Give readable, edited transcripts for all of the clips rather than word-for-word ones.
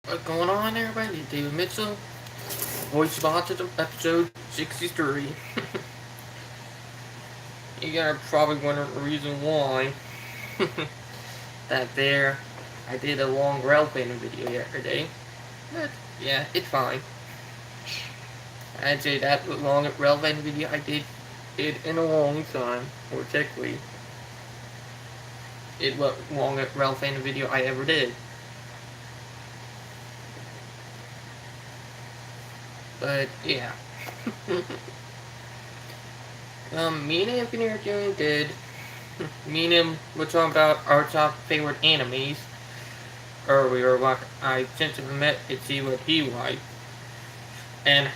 What's going on, everybody? David Mitchell, voice of Autism, episode 63. You guys are probably wondering the reason why I did a long rail painting video yesterday. But, yeah, it's fine. I'd say that long rail painting video I did it in a long time, or technically, it was the longest rail painting video I ever did. But, yeah. Me and Anthony are doing good. Me and him were talking about our top favorite animes earlier. Like, I since we met to see what he liked. And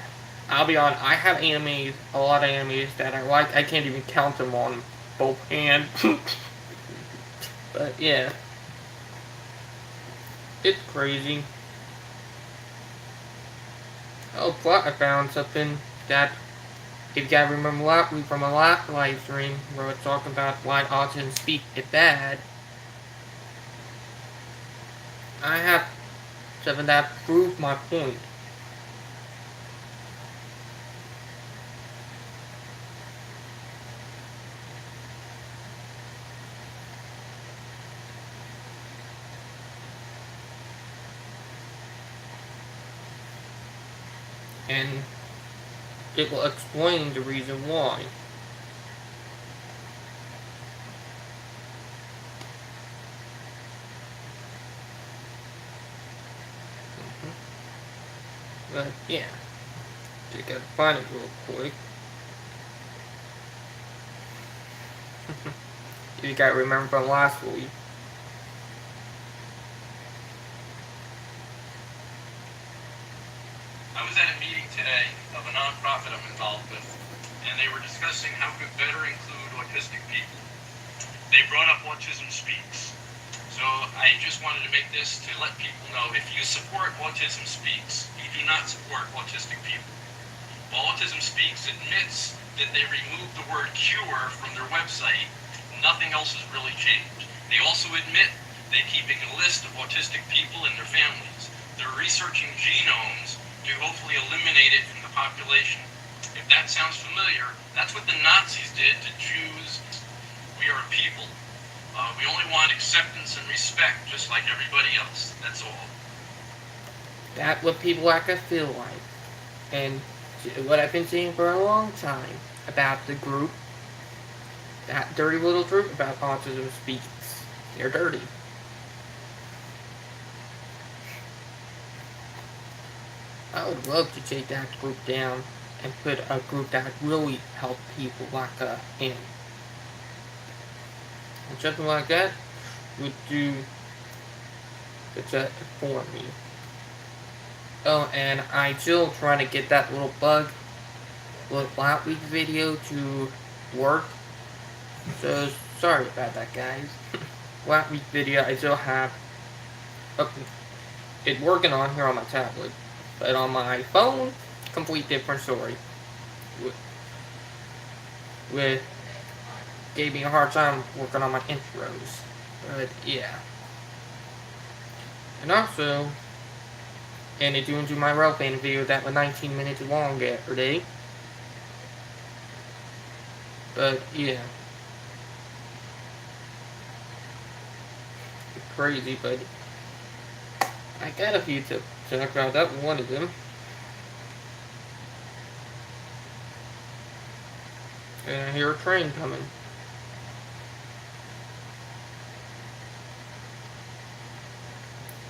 I'll be honest, I have animes, a lot of animes that I like. I can't even count them on both hands. But yeah, it's crazy. Oh, plus I found something that, if you guys remember from a last live stream where I was talking about why autism speak is bad, I have something that proves my point. And it will explain the reason why. But yeah, just gotta find it real quick. If you guys remember from last week. I was at a meeting today of a nonprofit I'm involved with, and they were discussing how to better include autistic people. They brought up Autism Speaks. So I just wanted to make this to let people know, if you support Autism Speaks, you do not support autistic people. While Autism Speaks admits that they removed the word cure from their website, nothing else has really changed. They also admit they're keeping a list of autistic people and their families. They're researching genomes to hopefully eliminate it from the population. If that sounds familiar, that's what the Nazis did to Jews. We are a people. We only want acceptance and respect, just like everybody else. That's all. That's what people like to feel like. And what I've been saying for a long time about the group, that dirty little group about Autism Speaks. They're dirty. I would love to take that group down and put a group that really help people like in. And something like that would do for me. Oh, and I still trying to get that little last week video to work. So sorry about that, guys. Last week video I still have it working on here on my tablet, but on my phone, complete different story. With gave me a hard time working on my intros, but yeah. And also, and it doing to my rail painting video that was 19 minutes long yesterday. But yeah, it's crazy, but I got a few to talk about. That one of them. And I hear a train coming.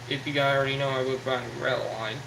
If you guys already know, I live by a rail line.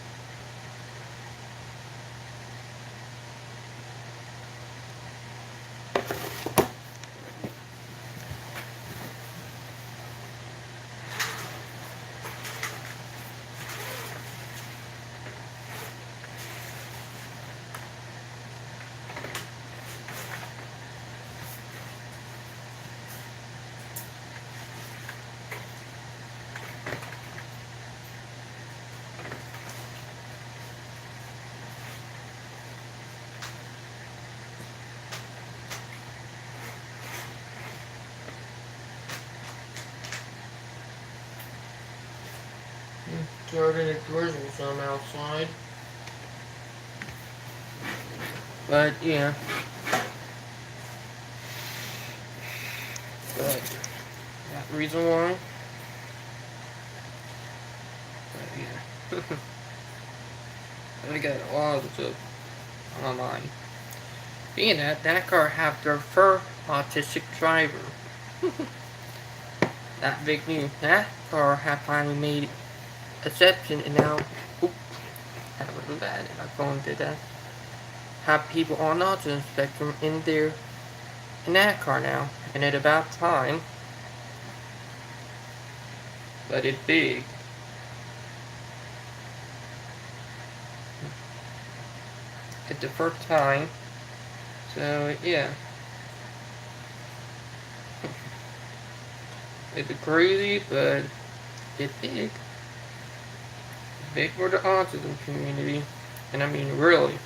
starting to drizzle some outside. But yeah. But that reason why. But yeah. I got a lot of stuff on my mind. Being that car have their first autistic driver. That big news. That car have finally made exception and now that was bad if my phone did that. Have people on the autism spectrum in that car now. And it's about time. But it's big. It's the first time. So yeah. It's crazy, but it's big. It's big for the autism community. And I mean really.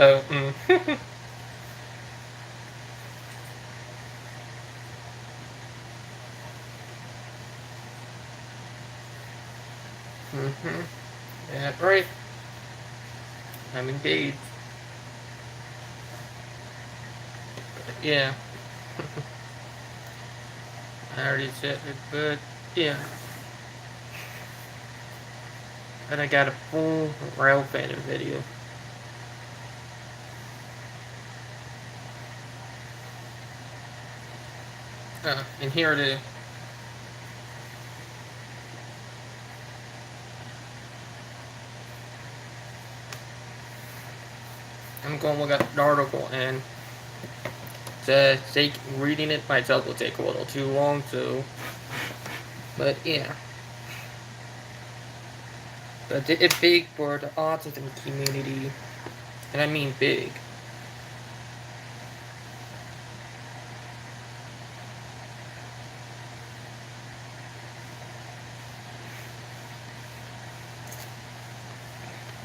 Oh, Yeah, right. I'm engaged. Yeah. I already said it, but yeah. And I got a full rail fan video. And here it is. I'm going to look at the article and reading it myself will take a little too long, so. But yeah. But it's big for the autism community. And I mean big.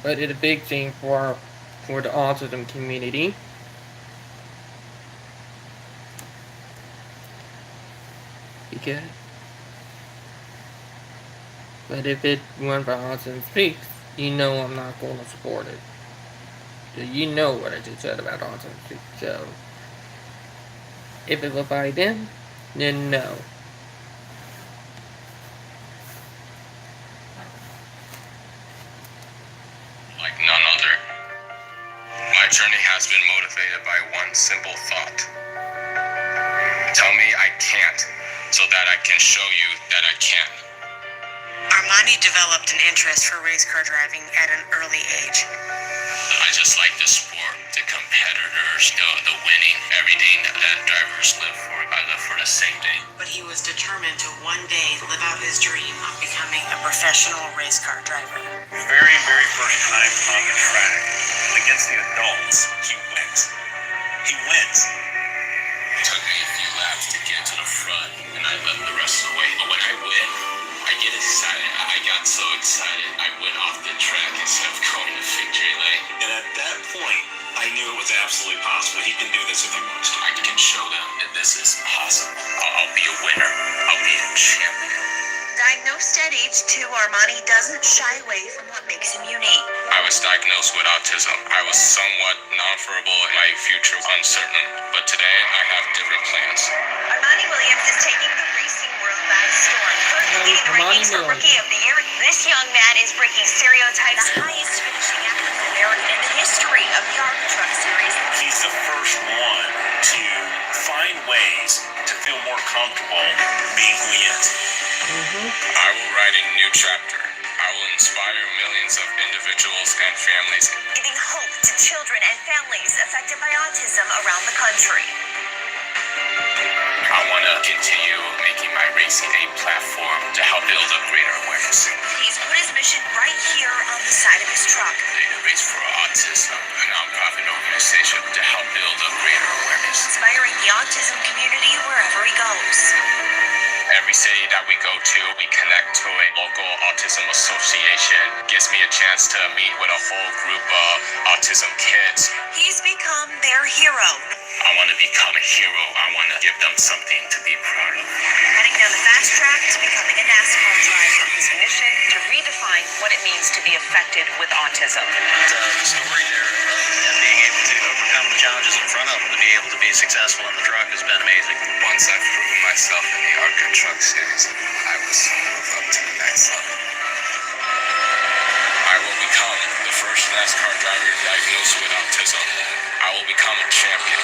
But it's a big thing for the autism community. Because, but if it went by Autism Speaks, you know I'm not going to support it. You know what I just said about Autism Speaks, so if it was by them, then no. Like none other. My journey has been motivated by one simple thought. Tell me I can't, so that I can show you that I can. Armani developed an interest for race car driving at an early age. I just like the sport, the competitors, the winning, everything that drivers live for. I live for the same thing. But he was determined to one day live out his dream of becoming a professional race car driver. The very, very first time on the track, against the adults, he wins. He wins. It took me a few laps to get to the front, and I left the rest of the way. But when I win, I get excited. I got so excited, I went off the track instead of going to victory lane. And at that point, I knew it was absolutely possible. He can do this if he wants to. I can show them that this is possible. I'll be a winner. I'll be a champion. Diagnosed at age 2, Armani doesn't shy away from what makes him unique. I was diagnosed with autism. I was somewhat nonverbal and my future was uncertain. But today, I have different plans. Armani Williams is taking the racing world by storm. Currently leading the rankings for Rookie of the Year. This young man is breaking stereotypes. The highest finishing African American in the history of the ARC Truck Series. He's the first one to find ways to feel more comfortable being who he is. I will write a new chapter. I will inspire millions of individuals and families. Giving hope to children and families affected by autism around the country. I want to continue making my racing a platform to help build up greater awareness. He's put his mission right here on the side of his truck. The Race for Autism, a nonprofit organization to help build up greater awareness. Inspiring the autism community wherever he goes. Every city that we go to, we connect to a local autism association. Gives me a chance to meet with a whole group of autism kids. He's become their hero. I want to become a hero. I want to give them something to be proud of. Heading down the fast track to becoming a NASCAR driver. His mission to redefine what it means to be affected with autism. The story there and being able to overcome the challenges in front of them to be able to be successful in the truck has been amazing. Once I've proven myself in the ARCA Truck Series, I will move up to the next level. I will become the first NASCAR driver diagnosed with autism. I will become a champion.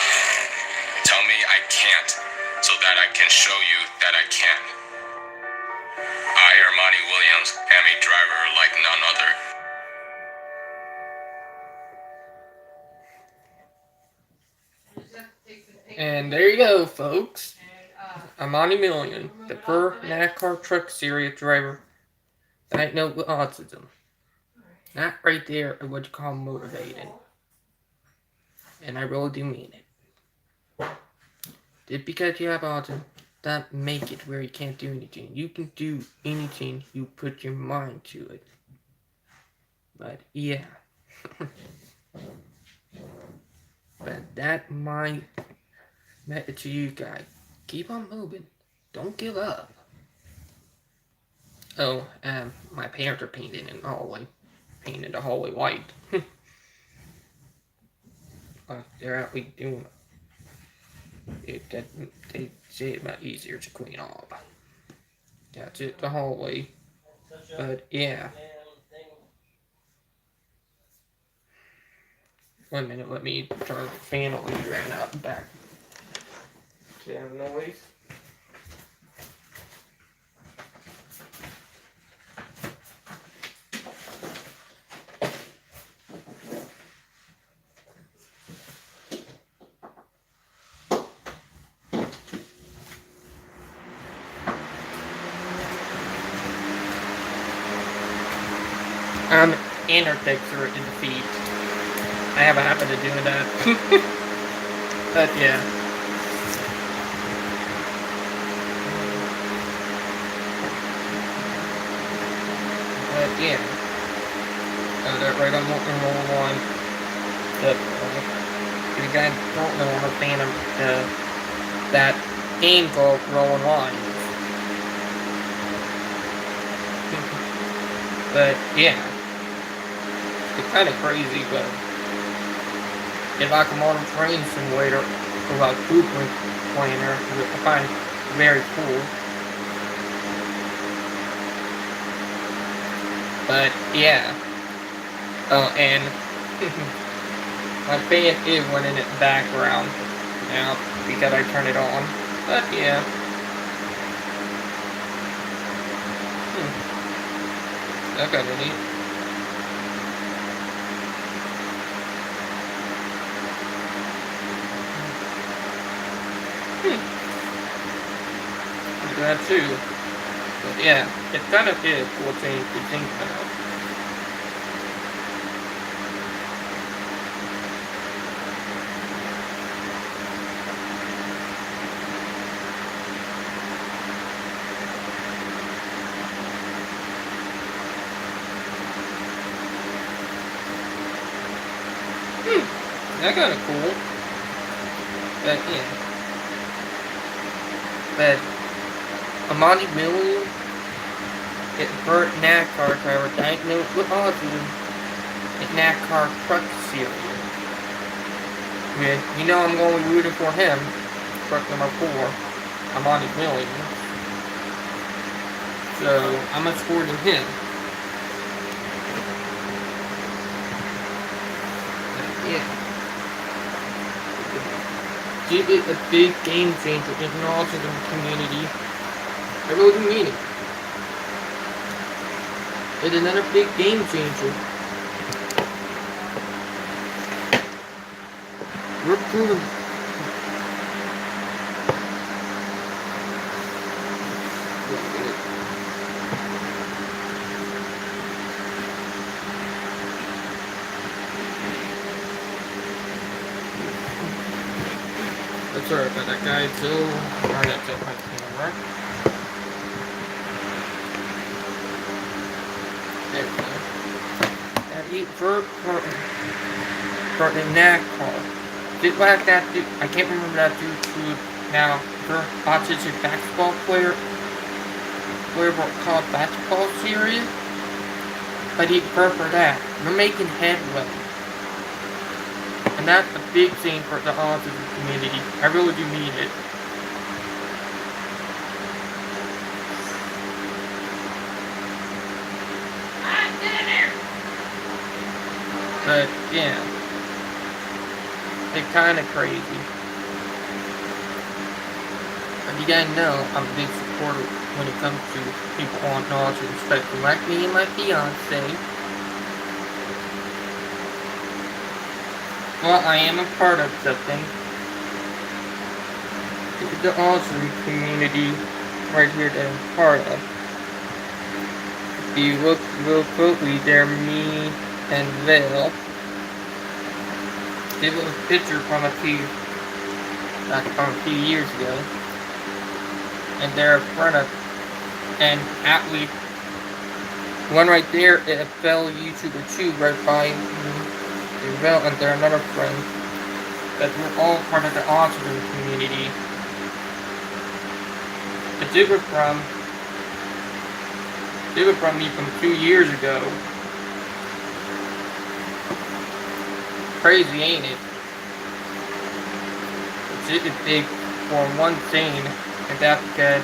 Tell me I can't, so that I can show you that I can. I, Armani Williams, am a driver like none other. And there you go, folks. Amani Million, the first NASCAR Truck Series driver diagnosed with autism. That right there is what you call motivated. And I really do mean it. Just because you have autism, that make it where you can't do anything. You can do anything you put your mind to it. But yeah. But that my message to you guys. Keep on moving. Don't give up. Oh, my parents are painting in the hallway. Painting the hallway white. They're out doing it. They say it's about easier to clean off. That's it, the hallway. But yeah. One minute, let me turn the fan on and drain out the back. Damn noise. I'm interfixer in the feed. I have a habit of doing that. But yeah. But yeah. That right on roll one. But if you guys don't know, I'm a fan of that game called Rolling Lines. But yeah. It's kind of crazy, but if I come on a train simulator or a blueprint planner, I find it very cool. But yeah. Oh, and my fan is running in the background now because I turned it on. But yeah. That's kind of neat. That too. But yeah, it's kind of is cool thing to think about. That's kind of cool. But yeah. But Amani Million is the first NASCAR driver diagnosed with autism in NASCAR Truck Series. And you know I'm going to be rooting for him, truck number 4, Amani Million. So I'm going to support him. Yeah. It is a big game changer in the autism community. I really do mean it. It's another big game changer. We're proving. Sorry about that, guys. So, alright, that's my camera. for the NASCAR. Did like that dude, I can't remember that dude's food now, for autistic basketball player called basketball series. But for that, we're making headway. And that's a big thing for the autism community. I really do mean it. But yeah, it's kind of crazy. But you guys know I'm a big supporter when it comes to people on autism spectrum, like me and my fiance. Well, I am a part of something. The autism community right here that I'm part of. If you look real closely, they're me and Val. It was a picture from a few years ago. And they're in front of, and actually, one right there is a fellow YouTuber too, right by Val, and they're another friend. That we're all part of the autism community. It's different from me from 2 years ago. Crazy, ain't it? It's big for one thing, and that's because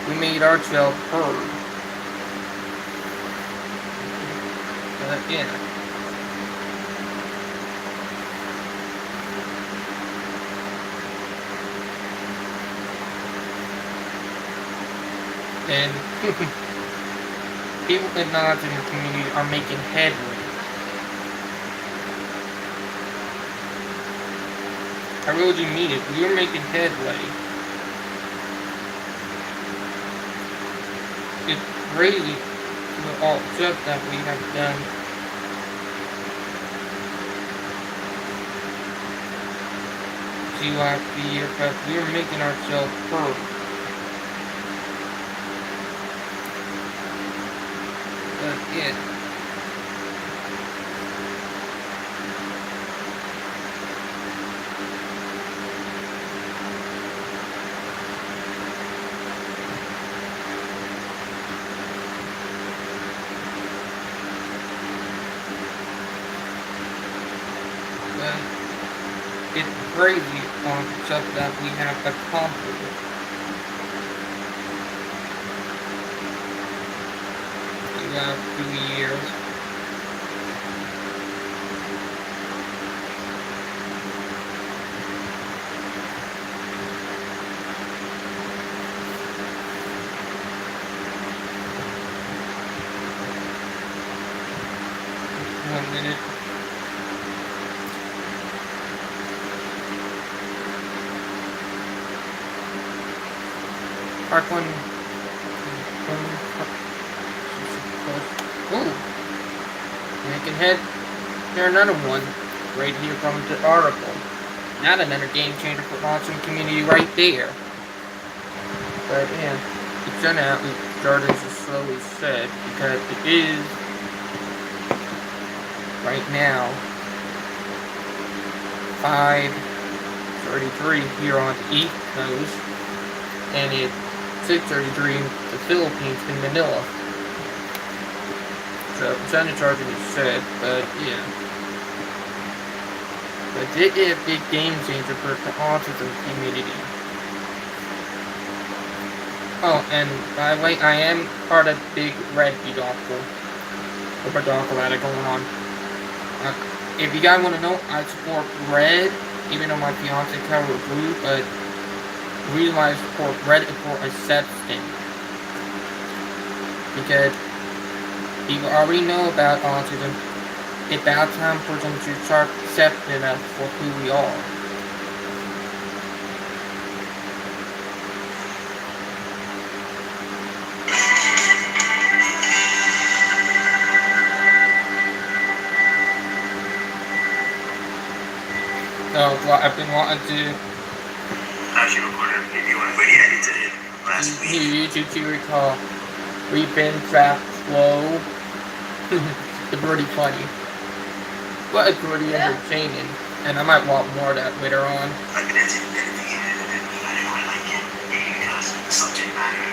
we made ourselves heard. But yeah. And people in the autism community are making headway. I really do mean it. We are making headway. It's crazy with all the stuff that we have done. See last year, but we are making ourselves heard. But yeah. It's crazy on stuff that we have accomplished. In the last 2 years. One minute. Park one. Ooh. Making head. There's another one. Right here from the article. Not another game changer for the autism community right there. But yeah, it's done out. We started to slowly said because it is right now 5:33 here on the East Coast, and it's 6:33 in the Philippines in Manila. So percentage charging is said, but yeah. But it is a big game changer for the autism community. Oh, and by the way, I am part of the big red pedoncle. Or pedoncle that are going on. If you guys want to know, I support red, even though my fiance colored blue, but the reason why I support red is for acceptance. Because people already know about autism. It's about time for them to start accepting us for who we are. So, what I've been wanting to Actually, recorded a video and we edited it last week. YouTube to recall. We've been trapped slow. It's really funny. Well, it's really entertaining. And I might want more of that later on. Like that's anything in it, I didn't really like it because the subject matter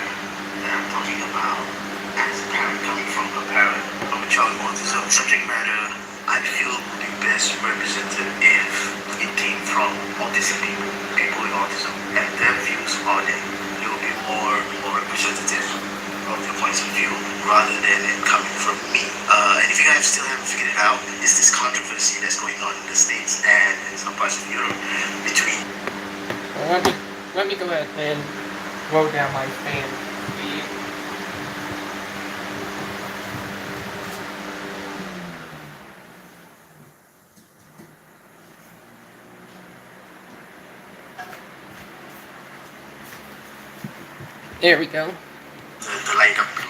that I'm talking about, as a parent coming from a parent of a child with autism, subject matter I feel would be best represented if it came from autistic people with autism, and their views on it. It will be more representative of their points of view rather than it coming from me. And if you guys still haven't figured it out, it's this controversy that's going on in the States and in some parts of Europe between. Well, let me go ahead and roll down my fan speed. There we go. The Light Up Blue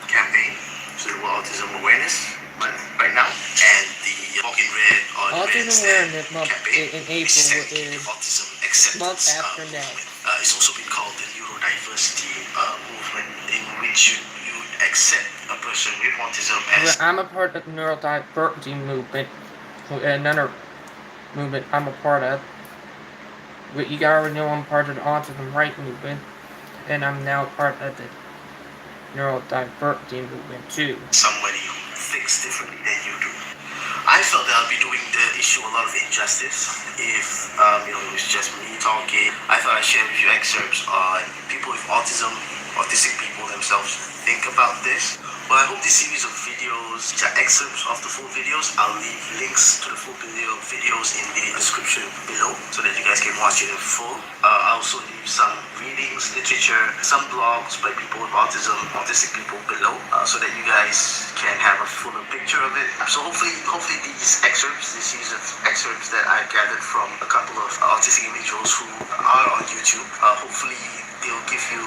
campaign, Cerebral Autism Awareness Month right now, and the Walk in Red on Autism Awareness Month campaign in April executive is autism acceptance month after movement. next. It's also been called the neurodiversity movement, in which you accept a person with autism as. I'm a part of the neurodiversity movement, another movement I'm a part of. But you already know I'm part of the autism right movement, and I'm now part of the neurodiversity movement too. Somebody who thinks differently than you do. I felt that I'd be doing the issue a lot of injustice if it was just me talking. I thought I'd share with you excerpts on people with autism, autistic people themselves think about this. Well, I hope this series of videos, which are excerpts of the full videos, I'll leave links to the full videos in the description below so that you guys can watch it in full. I'll also leave some readings, literature, some blogs by people with autism, autistic people below, so that you guys can have a fuller picture of it. So hopefully these excerpts, this series of excerpts that I gathered from a couple of autistic individuals who are on YouTube, hopefully they'll give you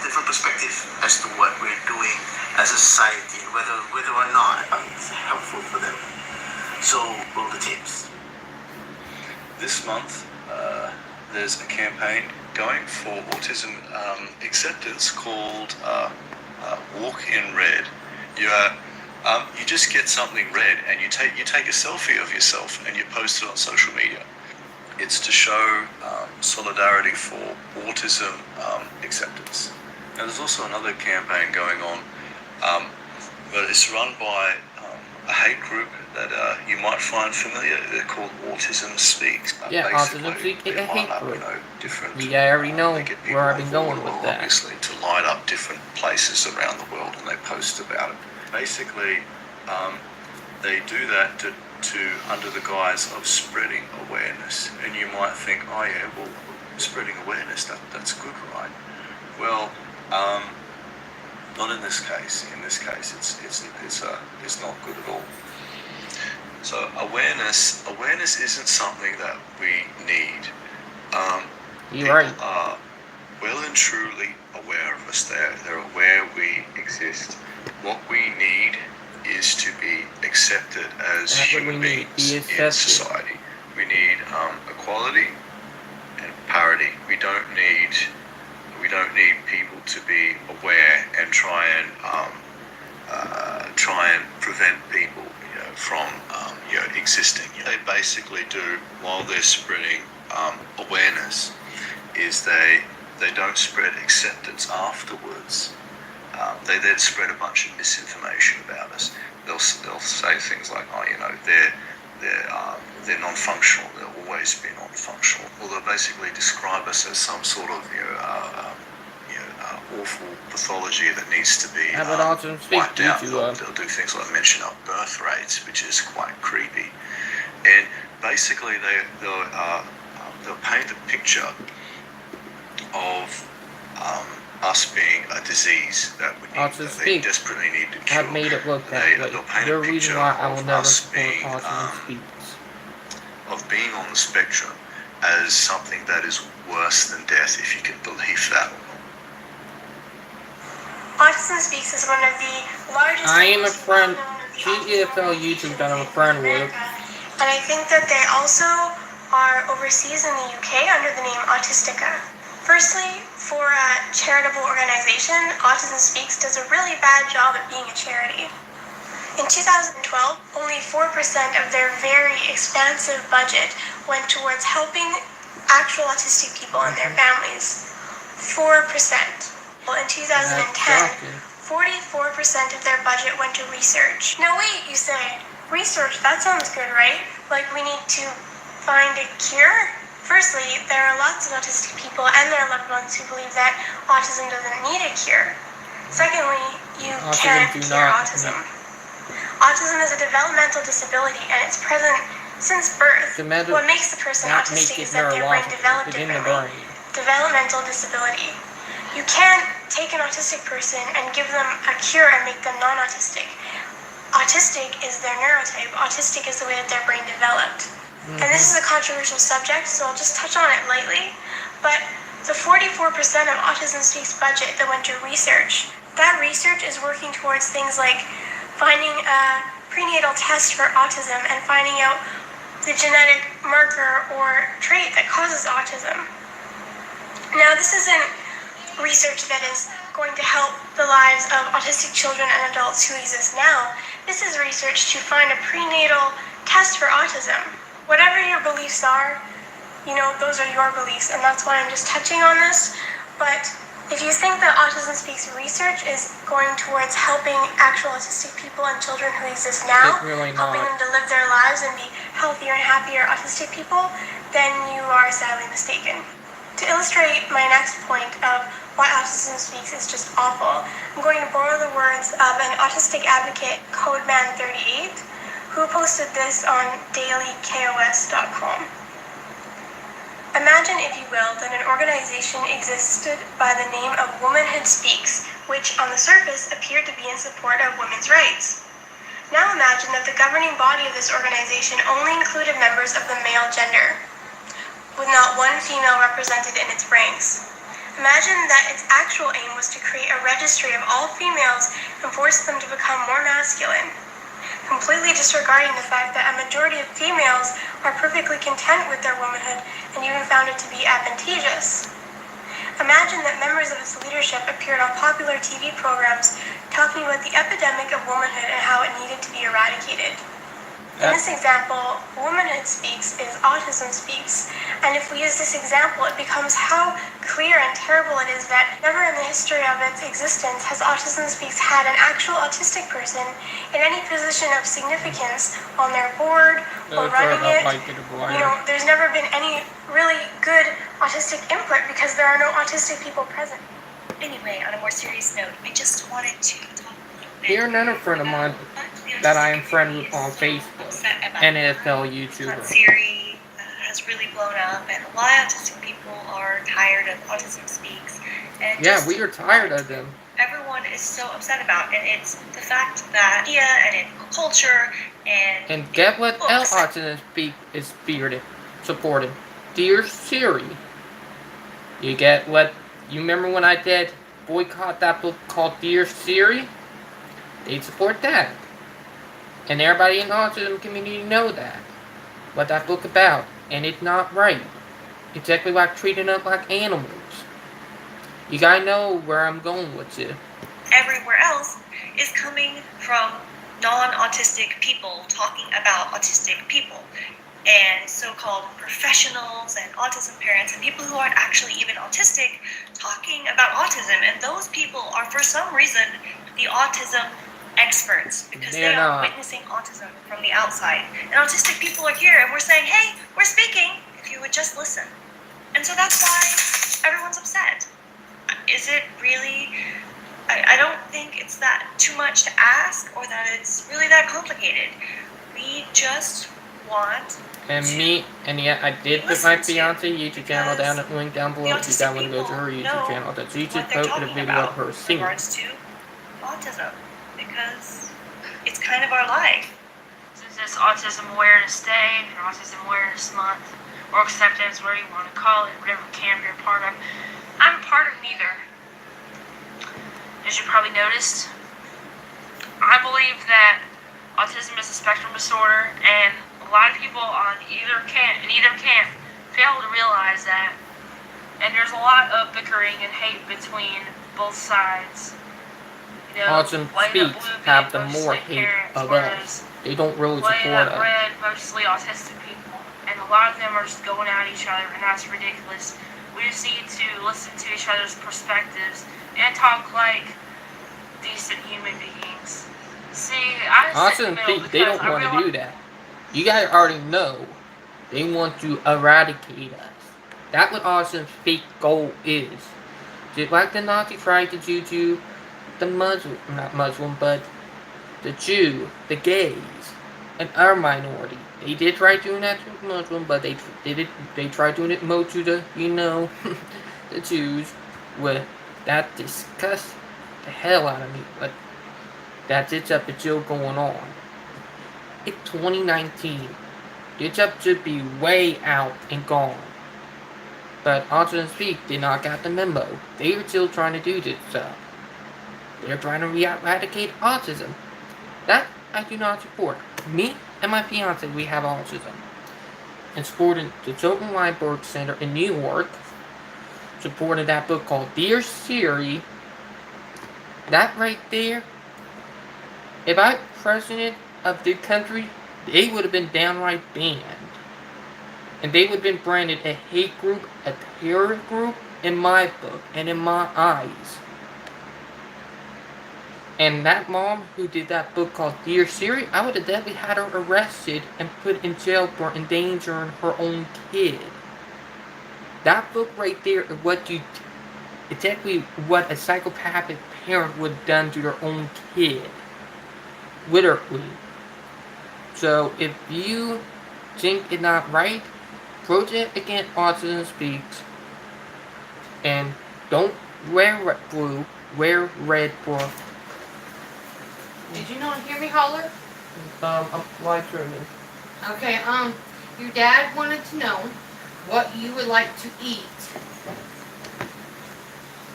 different perspective as to what we're doing as a society, and whether or not it's helpful for them. So, roll the tapes. This month, there's a campaign going for autism acceptance called Walk in Red. You just get something red and you take a selfie of yourself and you post it on social media. It's to show solidarity for autism acceptance. Now, there's also another campaign going on, but it's run by a hate group that you might find familiar. They're called Autism Speaks. Yeah, Autism Speaks is a hate group. We already know where I've been going with that. Obviously, to light up different places around the world, and they post about it. Basically, they do that to under the guise of spreading awareness. And you might think, oh yeah, well, spreading awareness, that's good, right? Well, not in this case. In this case, it's not good at all. So awareness isn't something that we need. You're right. People are well and truly aware of us. They're aware we exist. What we need is to be accepted as human beings in society. We need equality and parity. We don't need people to be aware and try and prevent people, from existing. They basically do, while they're spreading awareness, is they don't spread acceptance afterwards. They then spread a bunch of misinformation about us. They'll say things like, they're non-functional. They'll always be non-functional. Or they'll basically describe us as some sort of awful pathology that needs to be wiped out. They'll do things like mention our birth rates, which is quite creepy. And basically they'll paint a picture of us being a disease that they desperately need to cure. I've made it look that way. The reason why I will never support Autism Speaks. Of being on the spectrum as something that is worse than death, if you can believe that. Autism Speaks is one of the largest. I am a friend. She is a fellow YouTube that I'm a friend with. And I think that they also are overseas in the UK under the name Autistica. Firstly, for a charitable organization, Autism Speaks does a really bad job at being a charity. In 2012, only 4% of their very expansive budget went towards helping actual autistic people and their families. 4%. Well, in 2010, That's shocking. 44% of their budget went to research. Now wait, you say, research, that sounds good, right? Like we need to find a cure? Firstly, there are lots of autistic people and their loved ones who believe that autism doesn't need a cure. Secondly, you can't cure autism. Autism is a developmental disability and it's present since birth. What makes the person autistic is that their brain developed differently. Developmental disability. You can't take an autistic person and give them a cure and make them non-autistic. Autistic is their neurotype. Autistic is the way that their brain developed. And this is a controversial subject, so I'll just touch on it lightly. But the 44% of Autism Speaks budget that went to research, that research is working towards things like finding a prenatal test for autism and finding out the genetic marker or trait that causes autism. Now, this isn't research that is going to help the lives of autistic children and adults who exist now. This is research to find a prenatal test for autism. Whatever your beliefs are, those are your beliefs, and that's why I'm just touching on this. But if you think that Autism Speaks research is going towards helping actual autistic people and children who exist now, helping them to live their lives and be healthier and happier autistic people, then you are sadly mistaken. To illustrate my next point of why Autism Speaks is just awful, I'm going to borrow the words of an autistic advocate, Codeman38, who posted this on dailykos.com. Imagine, if you will, that an organization existed by the name of Womanhood Speaks, which on the surface appeared to be in support of women's rights. Now imagine that the governing body of this organization only included members of the male gender, with not one female represented in its ranks. Imagine that its actual aim was to create a registry of all females and force them to become more masculine, completely disregarding the fact that a majority of females are perfectly content with their womanhood and even found it to be advantageous. Imagine that members of its leadership appeared on popular TV programs talking about the epidemic of womanhood and how it needed to be eradicated. In this example, Womanhood Speaks is Autism Speaks, and if we use this example, it becomes how clear and terrible it is that never in the history of its existence has Autism Speaks had an actual autistic person in any position of significance on their board or running it. There's never been any really good autistic input because there are no autistic people present. Anyway, on a more serious note, I just wanted to talk a little bit. Here's another friend of mine that I am friends with on Facebook, NFL YouTuber. Siri has really blown up, and a lot of autistic people are tired of Autism Speaks. And we are tired of them. Everyone is so upset about, and it's the fact that media and in culture and get what else Autism Speak is supporting? Dear Siri. You get what? You remember when I did boycott that book called Dear Siri? They support that. And everybody in the autism community know that. What that book about. And it's not right. It's exactly like treating them like animals. You gotta know where I'm going with it. Everywhere else is coming from non-autistic people talking about autistic people. And so-called professionals and autism parents and people who aren't actually even autistic talking about autism. And those people are, for some reason, the autism experts, because they are witnessing autism from the outside. And autistic people are here, and we're saying, hey, we're speaking, if you would just listen. And so that's why everyone's upset. Is it really... I don't think it's that too much to ask, or that it's really that complicated. We just want I did put my fiance YouTube channel down at the link down below if you guys want to go to her YouTube channel. That's YouTube posted a video of her singing. In regards to autism, because it's kind of our life. Since it's Autism Awareness Day, or Autism Awareness Month, or acceptance, whatever you want to call it, whatever camp you're a part of, I'm a part of neither. As you probably noticed, I believe that autism is a spectrum disorder, and a lot of people on either camp fail to realize that. And there's a lot of bickering and hate between both sides. Autism Light Up Speaks Blue have being the more mostly hate parents, of us. whereas They don't really Light support Up us. Red mostly autistic people. And a lot of them are just going at each other, and that's ridiculous. We just need to listen to each other's perspectives and talk like decent human beings. See, I sit in the Autism middle Speaks, they because don't I want to realize do that. You guys already know. They want to eradicate us. That's what Autism Speaks' goal is. Just like the Nazi tried to do the Muslim, not Muslim, but the Jew, the gays, and our minority. They did try doing that to Muslim, but they tried doing it more to the, the Jews. With that disgusts the hell out of me. But that's it's up, it's still going on. It's 2019. This up should be way out and gone. But Autism Speak did not get the memo. They were still trying to do this stuff. They're trying to eradicate autism. That I do not support. Me and my fiance, we have autism. And supporting the Children's Library Center in New York. Supported that book called Dear Siri. That right there. If I were president of the country, they would have been downright banned. And they would have been branded a hate group, a terror group, in my book, and in my eyes. And that mom who did that book called Dear Siri, I would have definitely had her arrested and put in jail for endangering her own kid. That book right there is it's actually what a psychopathic parent would have done to their own kid. Literally. So if you think it's not right, protest against Autism Speaks. And don't wear blue, wear red for. Did you not hear me holler? I'm live streaming. Okay, your dad wanted to know what you would like to eat.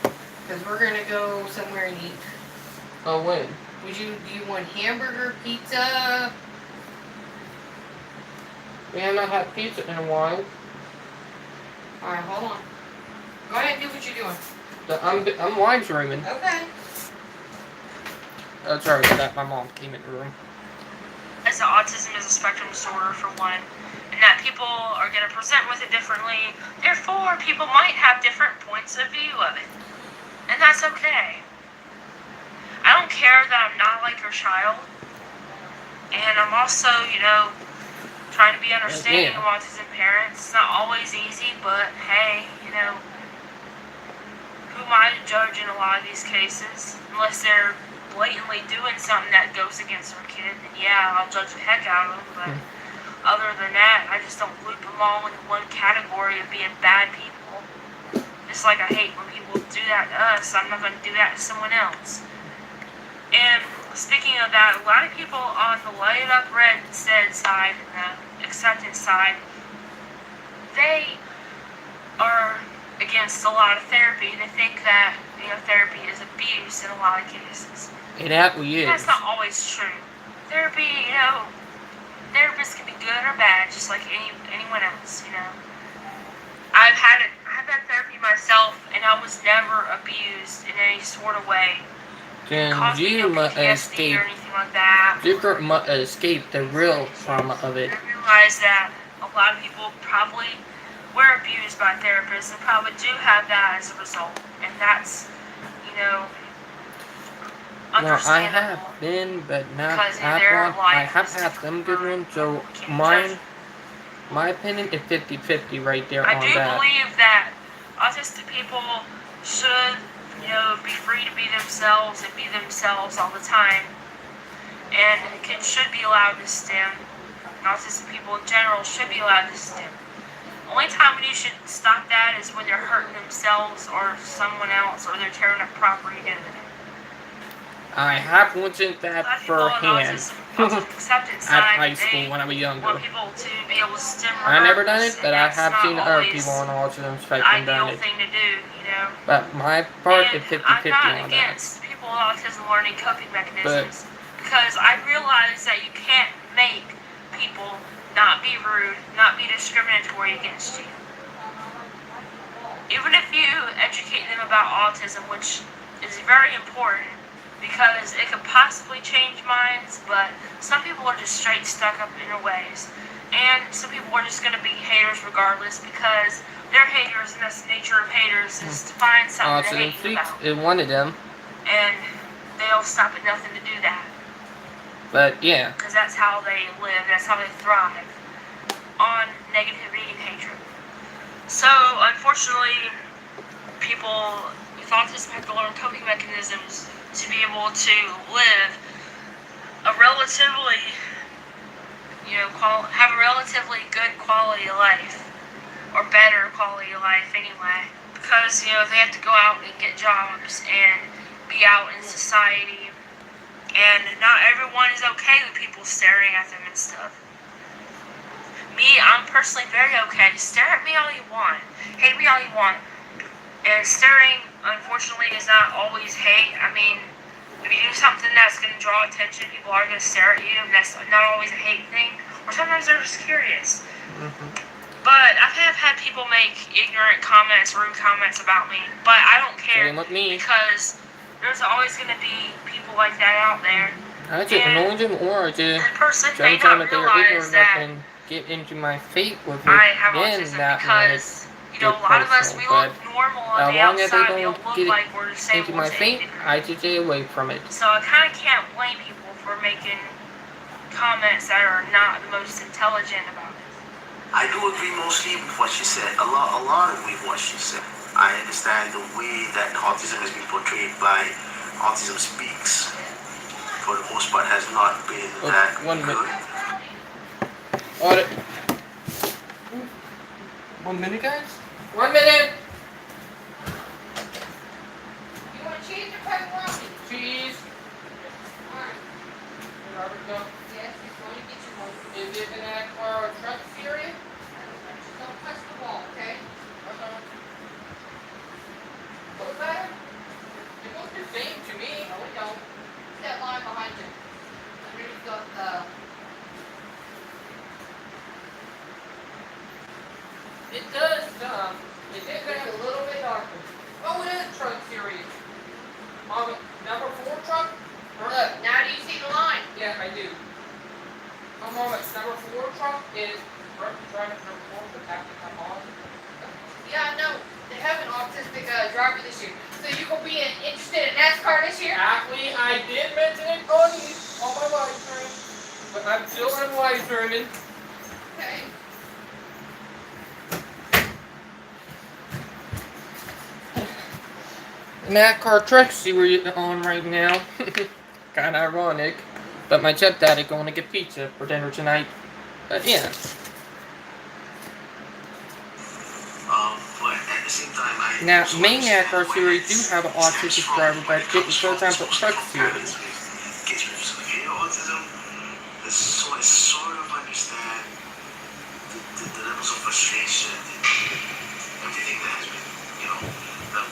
Because we're gonna go somewhere and eat. Oh, when? Do you want hamburger, pizza? We have not had pizza in a while. Alright, hold on. Go ahead and do what you're doing. I'm live streaming. Okay. Oh, sorry about that. My mom came in the room. as autism is a spectrum disorder for one, and that people are going to present with it differently. Therefore, people might have different points of view of it, and that's okay. I don't care that I'm not like your child, and I'm also, trying to be understanding of autism parents. It's not always easy, but hey, who am I to judge in a lot of these cases? Unless they're blatantly doing something that goes against their kid, then yeah, I'll judge the heck out of them. But other than that, I just don't group them all into one category of being bad people. Just like I hate when people do that to us, I'm not going to do that to someone else. And speaking of that, a lot of people on the Light It Up Red Said side, and the acceptance side, they are against a lot of therapy. They think that therapy is abuse in a lot of cases. It actually is. That's not always true. Therapy, therapists can be good or bad, just like anyone else. I've had therapy myself, and I was never abused in any sort of way. Then Caused me you no must PTSD escape. or anything like that. You must escape the real trauma of it. I realize that a lot of people probably were abused by therapists and probably do have that as a result. And that's, Now, I have understandable. been, but not Because that their one. I life have is had some good different. ones, so Can't judge. my opinion is 50-50 right there I on do that. believe that autistic people should, be free to be themselves and be themselves all the time. And kids should be allowed to STEM. And autistic people in general should be allowed to STEM. Only time when you should stop that is when they're hurting themselves or someone else, or they're tearing up property together. I have witnessed that firsthand Autism acceptance at side, high school they when I was younger. want people to be able to STEM I never done regardless, it, but and I that's have not seen other always people on autism the spectrum done ideal it. thing to do, But my part And is 50-50 I'm not on that. against people with autism learning coping mechanisms, because I realize that you can't make people not be rude, not be discriminatory against you. Even if you educate them about autism, which is very important, because it could possibly change minds, but some people are just straight stuck up in their ways. And some people are just going to be haters regardless because they're haters, and that's the nature of haters, is to find something to Autism hate you speaks about. is one of them. And they'll stop at nothing to do that. But yeah. Because that's how they live, that's how they thrive, on negativity and hatred. So, unfortunately, people with autism have to learn coping mechanisms to be able to live a relatively, have a relatively good quality of life, or better quality of life anyway. Because, they have to go out and get jobs and be out in society, and not everyone is okay with people staring at them and stuff. Me, I'm personally very okay. Stare at me all you want. Hate me all you want. And staring, unfortunately, is not always hate. I mean, if you do something that's going to draw attention, people are going to stare at you, and that's not always a hate thing. Or sometimes they're just curious. But I have had people make ignorant comments, rude comments about me. But I don't care. Same with me. Because there's always going to be people like that out there. I just annoy them, or I just The person every may time not that they're realize ignorant that and get into my fate with it, I have then autism that because, might a lot of us, personal, we look but normal on as the long as they outside. We don't don't look get like we're into disabled my to fate, any degree. I just stay away from it. So I kind of can't blame people for making comments that are not the most intelligent about it. I do agree mostly with what you said. A lot of with what you said. I understand the way that autism has been portrayed by Autism Speaks. For the most part, has not been that One good. minute. 1 minute, guys? 1 minute! You want cheese or pepperoni? Cheese. Alright. Robert, go. Yes, he's going to get you one. Is it an Aqua truck series? Just don't touch the wall, okay? Okay. What's that? It looks the same to me. No, we don't. That line behind you. Underneath the It does, it did it's make a little bit darker. Oh, it is a truck series. Number 4 truck? Look, now do you see the line? Yeah, I do. Number 4 truck is driver number 4 for Captain Capon. Yeah, I know. They have an autistic driver this year. So you gonna be interested in NASCAR this year? Actually, I did mention it on my live stream, but I'm still on live streaming. Okay. NASCAR truck series on right now. Kinda ironic. But my stepdad is going to get pizza for dinner tonight. But yeah. But at the same time, I Now, also main understand NASCAR why series it do have an autistic stems driver, from, but when it getting comes first from time for truck especially series. kids with severe autism. I sort of understand the levels of frustration and everything that has been,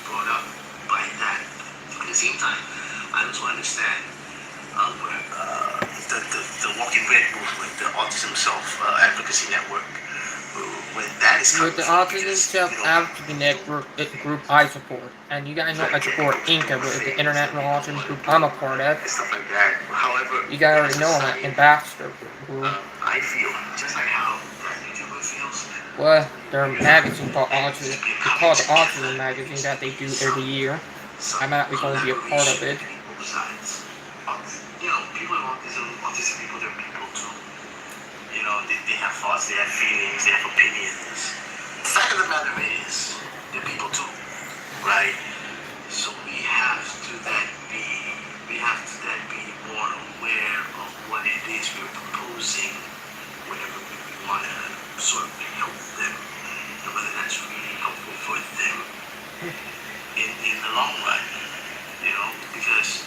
brought up by that. At the same time, I also understand where the Walking Red movement, the Autism Self Advocacy Network, when that is coming With the from, Autism because, Self-Advocacy Network group I support. And you guys know I support INCA, with the International Autism Group I'm a part of. and stuff like that. However, You guys already as a know I'm society, an ambassador group. I feel just like how that YouTuber feels. Well, their magazine called Autism. It's called the Autism magazine that they do every year. I'm actually going to be a part of it. People with autistic people, they're people too. They have thoughts, they have feelings, they have opinions. The fact of the matter is, they're people too, right? So we have to then be more aware of what it is we're proposing whenever we want to sort of help them, and whether that's really helpful for them in the long run, because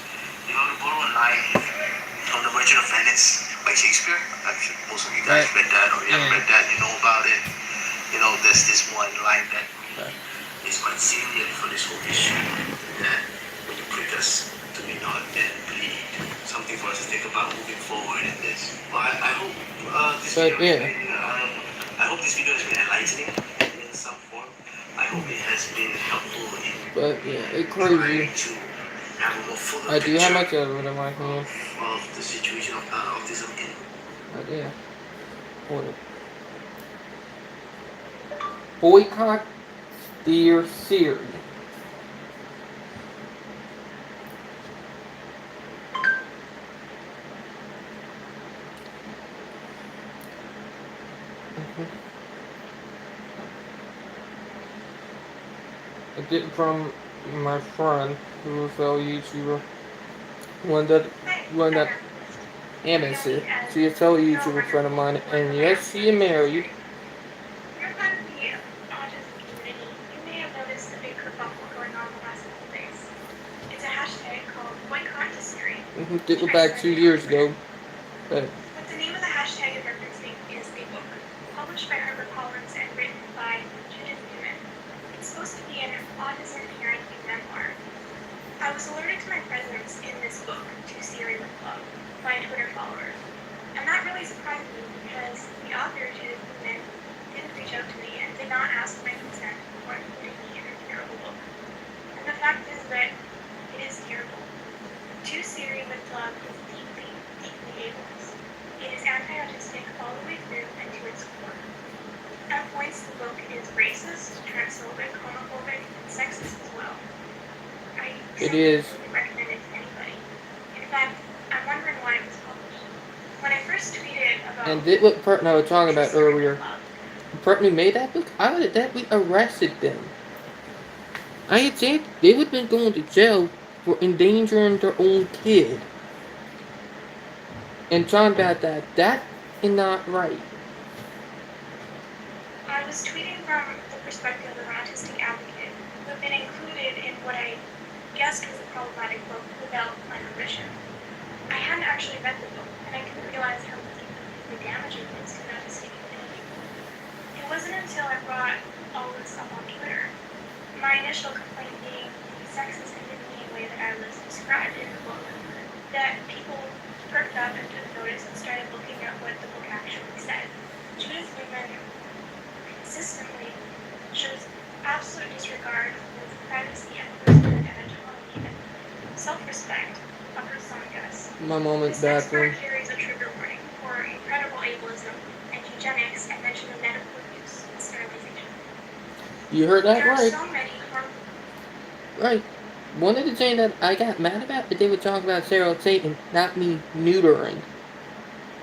the bottom line on the Merchant of Venice by Shakespeare, I'm sure most of you guys read that, or you haven't read that, you know about it. There's this one line that is quite salient for this whole issue, that when you prick us, do we not then bleed? Something for us to think about moving forward in this. Well, I hope this video I hope this video has been enlightening in some form. I hope it has been helpful in But yeah, it's crazy. trying to have a more fuller I do have my picture tablet in my hand. of the situation of autism in. Right there. Hold it. Boycott Dear Siri. I get it from my friend who is a YouTuber. One that Amity. She is a fellow YouTuber friend of mine, and yes, she is married. You're part of the autism community. You may have noticed a big kerfuffle going on the last couple days. It's a hashtag called Boycott to Siri. Did it back 2 years ago. But the name of the hashtag is referencing is a book, published by HarperCollins and written by Judith Newman. It's supposed to be an autism parenting memoir. I was alerted to my presence in this book, To Siri with Love, by a Twitter follower. And that really surprised me because the author, Judith Newman, didn't reach out to me and did not ask my consent before including me in her terrible book. And the fact is that it is terrible. To Siri with Love is deeply, deeply ableist. It is anti-autistic all the way through and to its core. At points, the book is racist, transphobic, homophobic, and sexist as well. it is. Recommend it to anybody. In fact, I'm wondering why it was published. When I first tweeted about And did what person I was talking about earlier. The person who made that book, I would have definitely arrested them. I had said they would have been going to jail for endangering their own kid. And talking about that is not right. I was tweeting from the perspective of an autistic advocate who had been included in what I guessed was a problematic book without my permission. I hadn't actually read the book, and I couldn't realize how deeply damaging it is to an autistic community. It wasn't until I brought all this up on Twitter, my initial complaint being the sexist and demeaning way that I was described in the book, that people perked up and took notice and started looking at what the book actually said. Judith Newman consistently shows absolute disregard for the privacy and personhood and autonomy and self-respect of her son Gus. My moment's This next bathroom. part carries a trigger warning for incredible ableism and eugenics and mention of medical abuse and sterilization. You heard that There are right. so many harmful. Right. One of the things that I got mad about is they were talking about sterilization, not me neutering.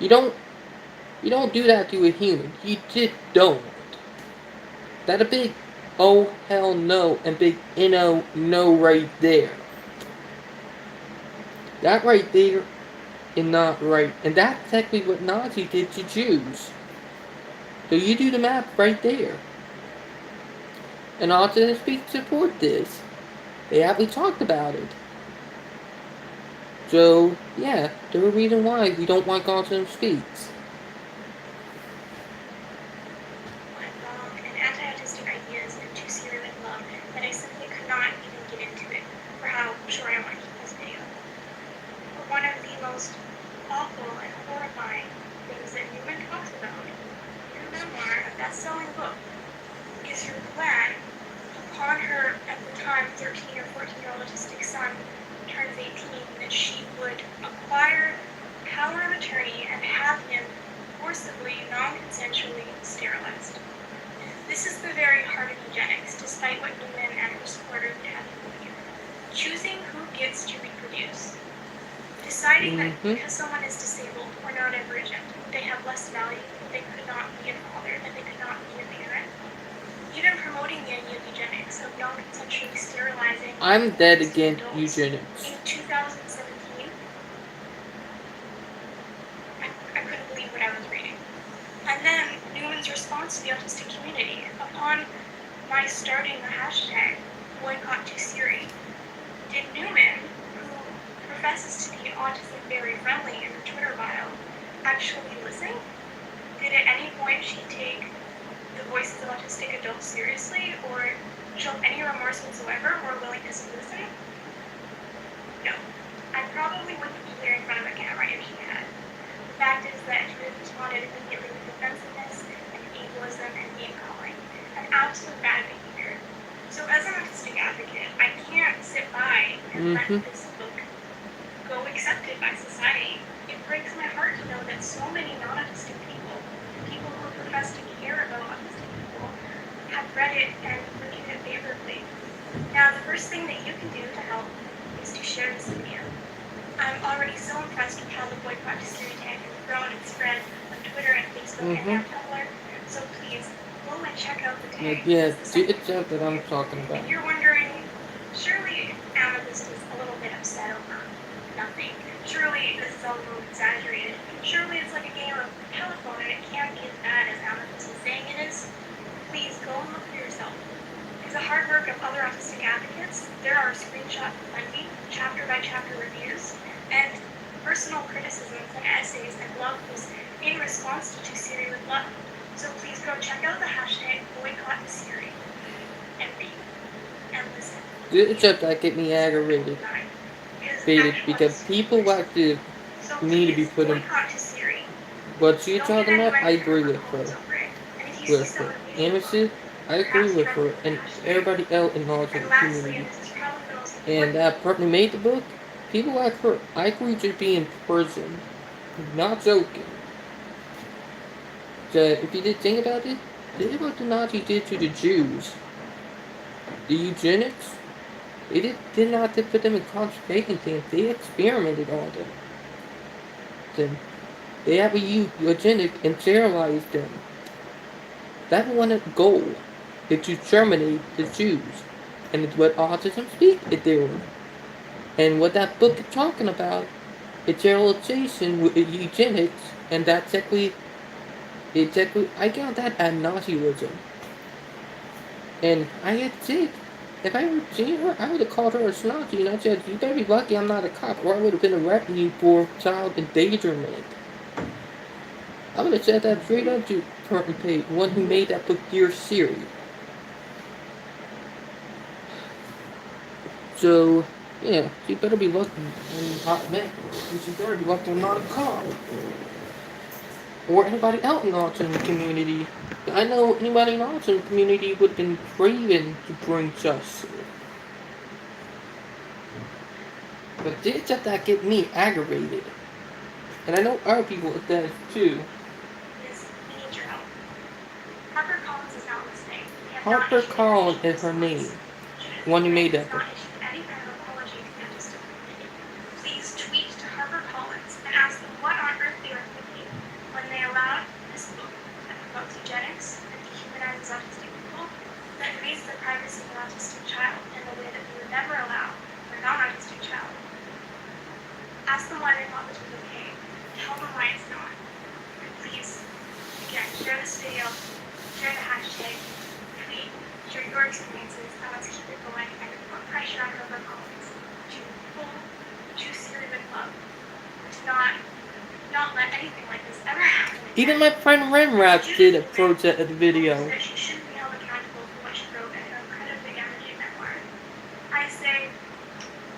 You don't do that to a human. You just don't. That a big oh hell no and big no right there. That right there is not right. And that's exactly what Nazis did to Jews. So you do the math right there. And Autism Speaks support this. They actually talked about it. So, yeah, there's a reason why we don't like Autism Speaks. And anti-autistic ideas and To Siri with Love that I simply could not even get into it for how short I want to keep this video. But one of the most awful and horrifying things that Newman talks about in her memoir, a best-selling book, is her plan upon her, at the time, 13 or 14-year-old autistic son turns 18, that she would acquire power of attorney and have him forcibly, non-consensually sterilized. This is the very heart of eugenics, despite what Newman and her supporters would have you believe. Choosing who gets to reproduce. Deciding that because someone is disabled or neurodivergent, they have less value, that they could not be a father, that they could not be a parent. Even promoting the idea of eugenics, of non-consensually sterilizing. I'm dead against eugenics. In 2017, I couldn't believe what I was reading. And then Newman's response to the autistic community, upon my starting the hashtag boycott to Siri, did Newman, who professes to be autism very friendly in her Twitter bio, actually listen? Did at any point she take the voices of autistic adults seriously, or show any remorse whatsoever, or willingness to listen? No. I probably wouldn't be there in front of a camera if she had. The fact is that she responded immediately with defensiveness and ableism and name-calling, an absolute bad behavior. So as an autistic advocate, I can't sit by and let this go accepted by society. It breaks my heart to know that so many non-autistic people, people who profess to care about autistic people, have read it and reviewed it favorably. Now, the first thing that you can do to help is to share this video. I'm already so impressed with how the boycott to Siri tag has grown and spread on Twitter and Facebook and now Tumblr. So please, go and check out the tag. Yeah, it's that that I'm talking about. If you're wondering, surely Amethyst is a little bit upset over nothing. Surely this is all a little exaggerated. Surely it's like a game of telephone and it can't be as bad as Amethyst is saying it is. Please go and look for yourself. Through the hard work of other autistic advocates, there are screenshot plenty, chapter-by-chapter reviews, and personal criticisms and essays and blog posts in response to Siri with Love. So please go check out the hashtag boycott to Siri and read and listen. It's just that get me aggravated. Because people like to need to be put in. What you're talking about, I agree with her. With her. Amethyst, I agree with her, and everybody else in the autism community. And that person who made the book, people like her, I agree to be in prison. Not joking. So, if you did think about it, this is what the Nazis did to the Jews. The eugenics, they did not put them in concentration camps, they experimented on them. Then they have a eugenic and sterilized them. That one goal is to terminate the Jews. And it's what Autism Speak is doing. And what that book is talking about is sterilization with eugenics, and that's exactly I count that as Nazism. And I had said, if I ever seen her, I would have called her a Nazi, and I said, you better be lucky I'm not a cop, or I would have been arresting you for child endangerment. I would have said that straight up to Curtin Page, one who made that book, Dear Siri. So, yeah, she better be lucky she better be lucky I'm not a cop. Or anybody else in the autism community. I know anybody in the autism community would have been craving to bring justice. But this just that get me aggravated. And I know other people it does too. We need your help. Harper Collins is not listening. Harper Collins is her name. The one who made that book. Please tweet to Harper Collins and ask them what on earth they were thinking when they allowed this book that promotes eugenics and dehumanizes autistic people, that invades the privacy of an autistic child in a way that we would never allow for a non-autistic child. Ask them why they thought this was okay. Tell them why it's not. And please, again, share this video, share the hashtag, tweet, share your experiences, and let's keep it going and put pressure on Harper Collins to choose Siri with love, to not let anything like this ever happen. Even my friend Renrat did a protest at the video. That she shouldn't be held accountable for what she wrote in her incredibly damaging memoir. I say,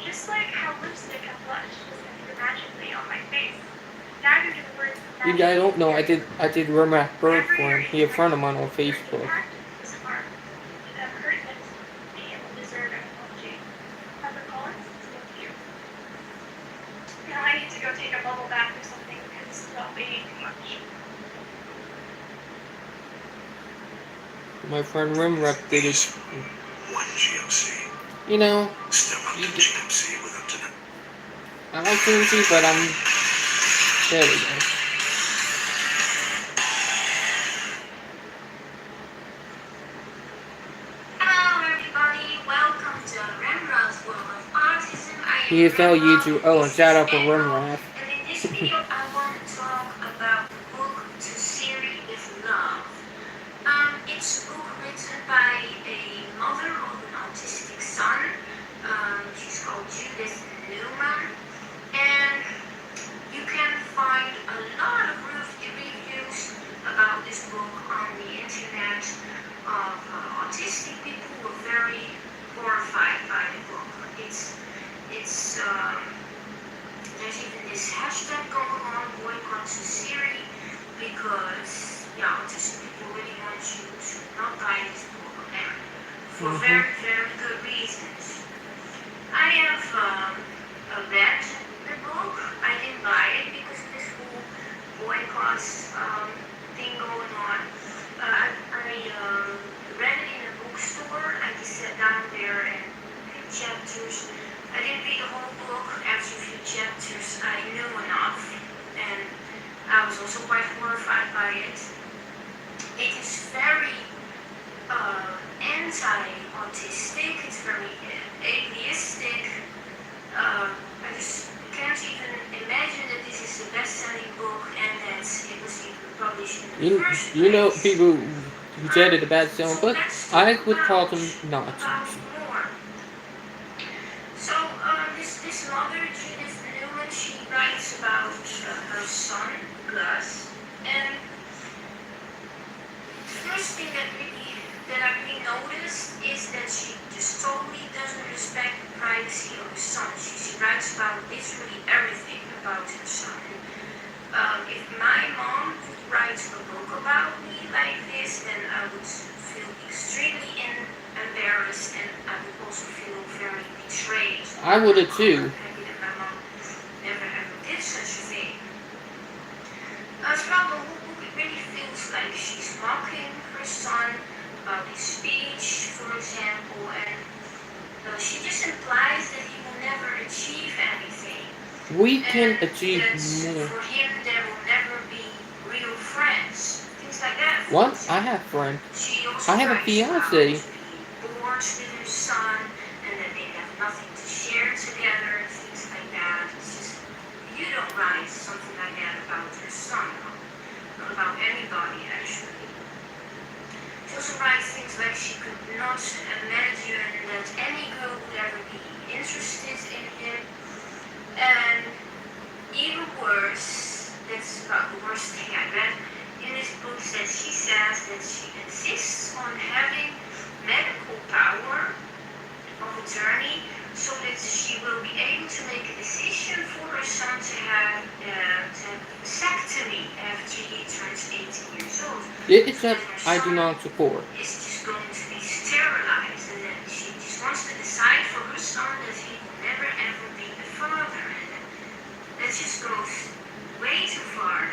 just like how lipstick and blush doesn't appear magically on my face, neither do the words. You guys don't know, I did Renrat Bird for him. He's a friend of mine on Facebook. Now I need to go take a bubble bath or something because this is all waiting too much. My friend Rimrep did it. One GMC. You know, Step up to GMC with up to the. I like GMC, but I'm. There we go. Hello everybody, welcome to Remrand's World of Autism. He is tell YouTube. Oh, and shout out for Rimrap. And in this video, I want to talk about the book To Siri with Love. It's a book written by a mother of an autistic son. She's called Judith Newman. And you can find a lot of reviews about this book on the internet of autistic people who are very horrified by the book. There's even this hashtag going on, boycott to Siri, because autistic people really want you to not buy this book, and for very, very good reasons. I have a vet the book. I didn't buy it because of this whole boycott thing going on. I read it in a bookstore. I just sat down there and read chapters. I didn't read the whole book. After a few chapters, I knew enough, and I was also quite horrified by it. It is very anti-autistic. It's very atheistic. I just can't even imagine that this is a best-selling book and that it was even published in the first place. You know, people who said it a bad selling book, I would call them Nazis. So, this mother, Judith Newman, she writes about her son, Gus, and the first thing that I really noticed is that she just totally doesn't respect the privacy of her son. She writes about literally everything about her son. If my mom would write a book about me like this, then I would feel extremely embarrassed, and I would also feel very betrayed. I would have too. I'm happy that my mom never ever did such a thing. Throughout the whole book, it really feels like she's mocking her son about his speech, for example, and she just implies that he will never achieve anything. We can And achieve that more. for him there will never be real friends. Things like that. What? I have friends. She also I have a writes about fiance. being bored with her son and that they have nothing to share together, things like that. It's just, you don't write something like that about your son, not about anybody actually. She also writes things like she could not imagine that any girl would ever be interested in him. And even worse, that's about the worst thing I read in this book, that she says that she insists on having medical power of attorney so that she will be able to make a decision for her son to have a vasectomy after he turns 18 years old. It's that I do not support. It's just going to be sterilized, and then she just wants to decide for her son that he will never ever be a father. And that just goes way too far.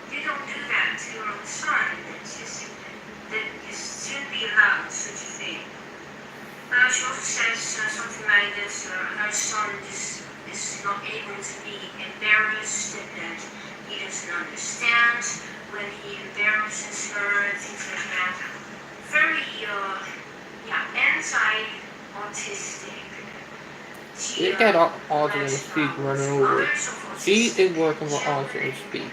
You don't do that to your own son. It's just that you shouldn't be allowed such a thing. She also says something like this: her son just is not able to be embarrassed, and that he doesn't understand when he embarrasses her, things like that. Very, anti-autistic. It got autism speak running over. She is working with autism speak.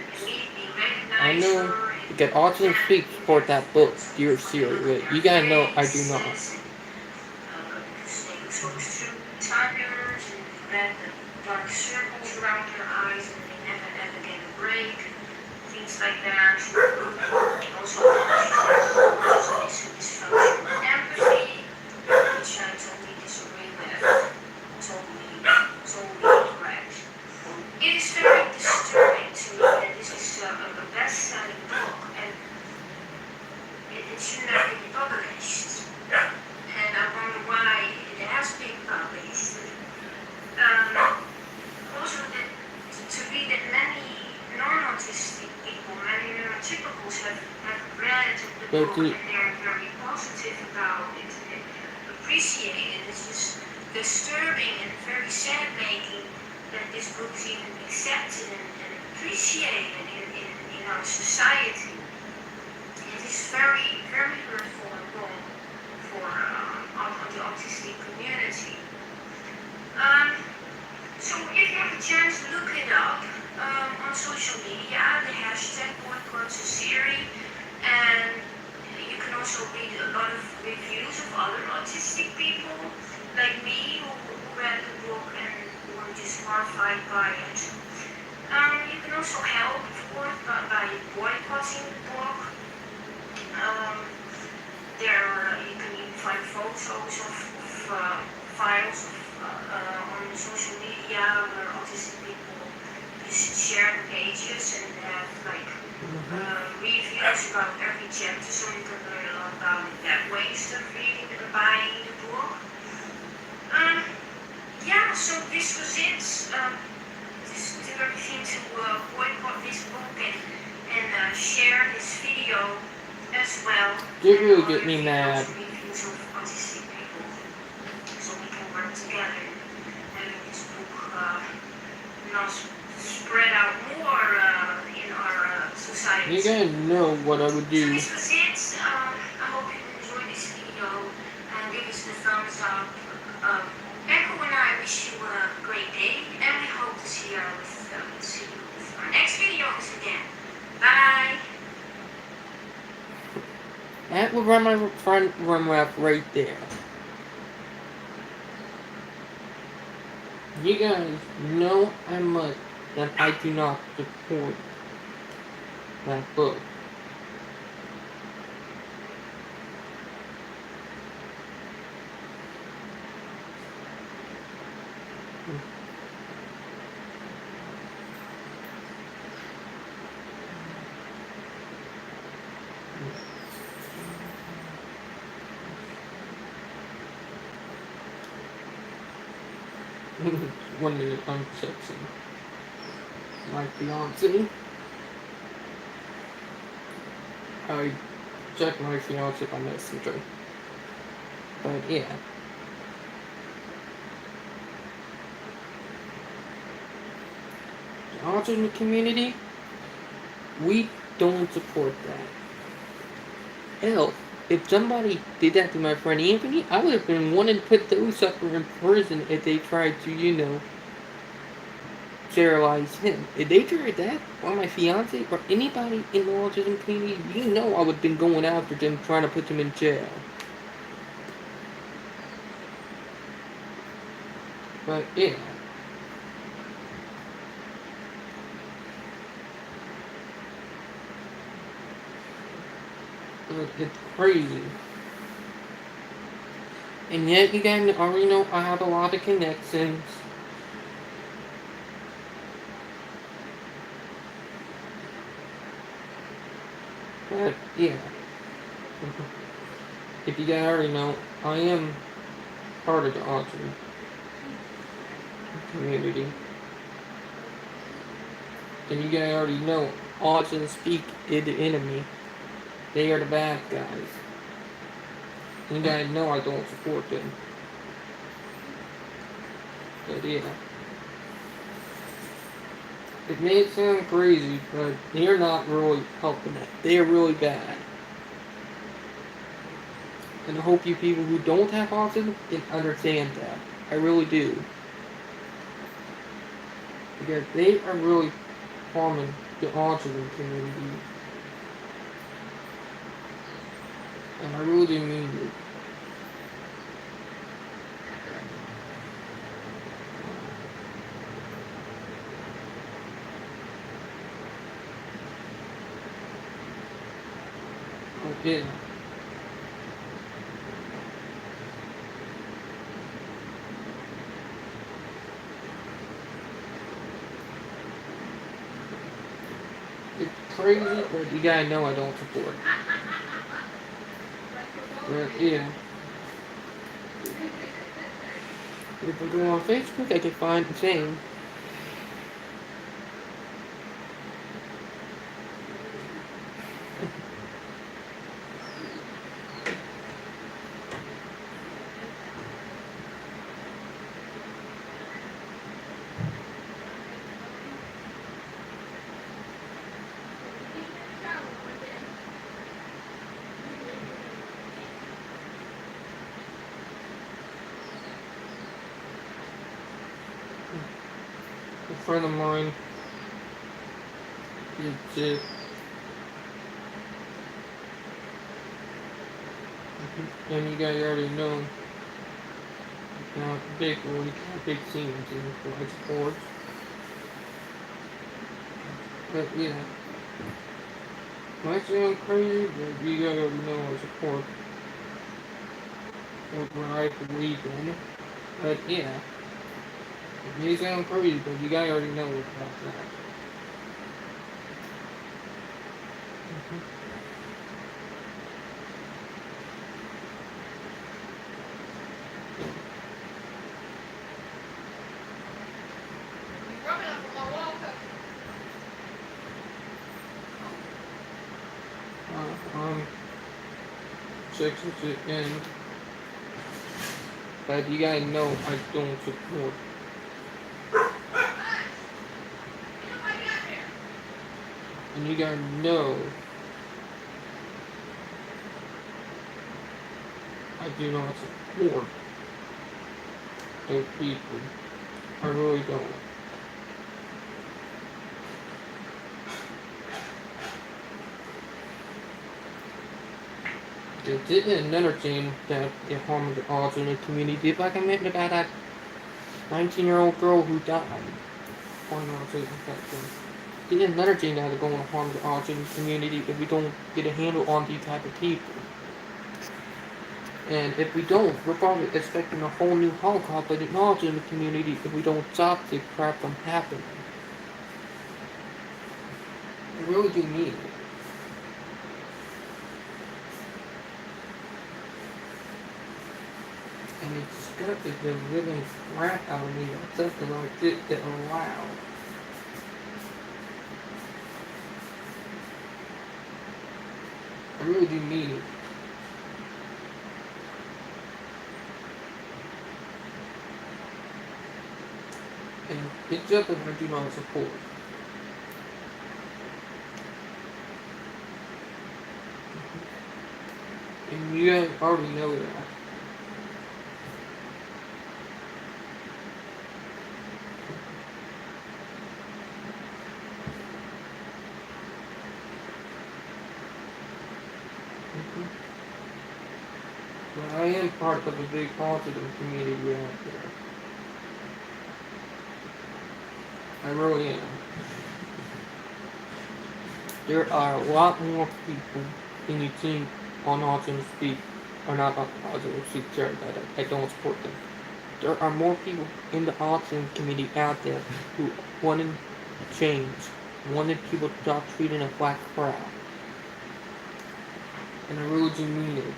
I know you get autism speak support that book, Dear Siri, but you gotta know I do not. Dark circles around her eyes, and they never ever get a break. Things like that. Also, dysfunctional empathy, which I totally disagree with. Totally correct. It is very disturbing to me that this is a best-selling book, and it should not be published. And I wonder why it has been published. Also, to read that many non-autistic people, many neurotypicals have read the book and they're very positive about it and appreciate it. It's just disturbing and very sad-making that this book is even accepted and appreciated in our society. It is very, very hurtful and wrong for the autistic community. So if you have a chance, look it up on social media, the hashtag #BoycottSiri, and you can also read a lot of reviews of other autistic people like me who read the book and were just horrified by it. You can also help, of course, by boycotting the book. You can even find photos of files on social media where autistic people just share the pages and have reviews about every chapter, so you can learn a lot about it that way instead of reading and buying the book. So this was it. everything to boycott this book and share this video as well. It really And get me other mad. videos of autistic people, so we can work together and make this book spread out more in our society. You guys know what I would So do. this was it. I hope you enjoyed this video and give us the thumbs up. Echo and I wish you a great day, and we hope to see you with our next videos again. Bye. That would run my front run wrap right there. You guys know how much that I do not support that book. One minute, I'm texting my fiance. I check my fiance by Messenger. But yeah. The autism community, we don't support that. Hell, if somebody did that to my friend Anthony, I would have been wanting to put those suckers in prison if they tried to, sterilize him. If they tried that on my fiance or anybody in the autism community, I would have been going after them, trying to put them in jail. But yeah. It's crazy. And yet, you guys already know I have a lot of connections. But, yeah. If you guys already know, I am part of the autism community. And you guys already know, autism speak is the enemy. They are the bad guys. You guys know I don't support them. But yeah. It may sound crazy, but they're not really helping it. They are really bad. And I hope you people who don't have autism can understand that. I really do. Because they are really harming the autism community. And I really do mean it. But yeah. It's crazy, but you gotta know I don't support it. But yeah. If I go on Facebook, I can find the same. A friend of mine is and you guys already know big scenes in live sports. But yeah. Might sound crazy, but you guys already know I support what I believe in. But yeah. It may sound crazy, but you guys already know about that. Rubbing up on my wall, I'm 6 and but you guys know I don't support. And you guys know I do not support those people. I really don't. There did another thing that it harmed the alternate community, like I mentioned about that 19-year-old girl who died on the autism spectrum. Did another thing that is going to harm the autism community if we don't get a handle on these type of people. And if we don't, we're probably expecting a whole new Holocaust by the autism community if we don't stop this crap from happening. I really do mean it. And it's disgusting the living crap out of me on something like this that allow. I really do mean it. And it's something I do not support. And you guys already know that. But I am part of a big autism community out there. I really am. There are a lot more people than you think on autism speak, or not on autism speak, sorry, that I don't support them. There are more people in the autism community out there who wanted change, wanted people to stop treating us like crap. And I really do mean it.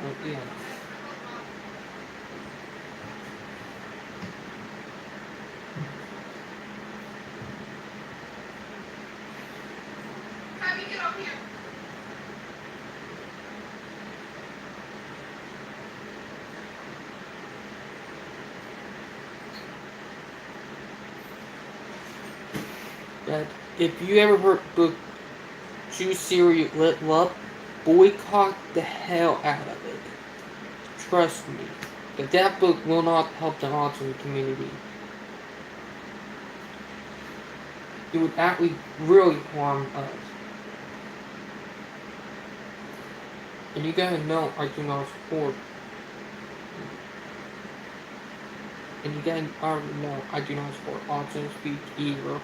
But yeah. Get up here. That if you ever heard the Choose Cereal Let Love, boycott the hell out of it. Trust me. That book will not help the autism community. It would actually really harm us. And you gotta know I do not support. And you gotta already know I do not support autism speech either.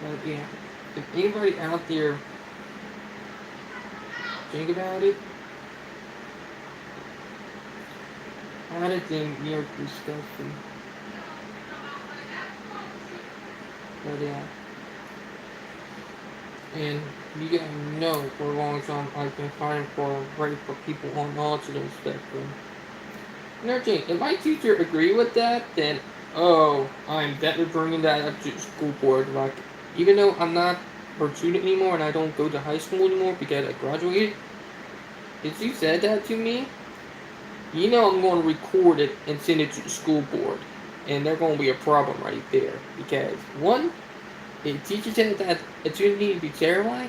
But yeah, if anybody out there think about it, I don't think near disgusting. But yeah. And you gotta know for a long time I've been fighting for a right for people on autism spectrum. Another thing, if my teacher agree with that, then I'm definitely bringing that up to the school board. Like, even though I'm not a student anymore and I don't go to high school anymore because I graduated, if you said that to me, you know I'm going to record it and send it to the school board. And there's going to be a problem right there. Because, one, the teacher said that a student needs to be terrified.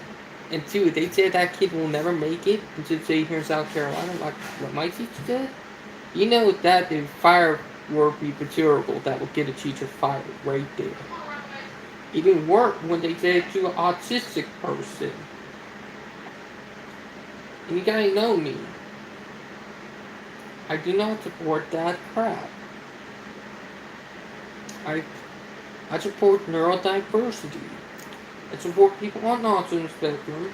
And two, they said that kid will never make it until say here in South Carolina, like what my teacher said. You know that is fireworky material that will get a teacher fired right there. It didn't work when they said it to an autistic person. And you gotta know me. I do not support that crap. I support neurodiversity. I support people on the autism spectrum.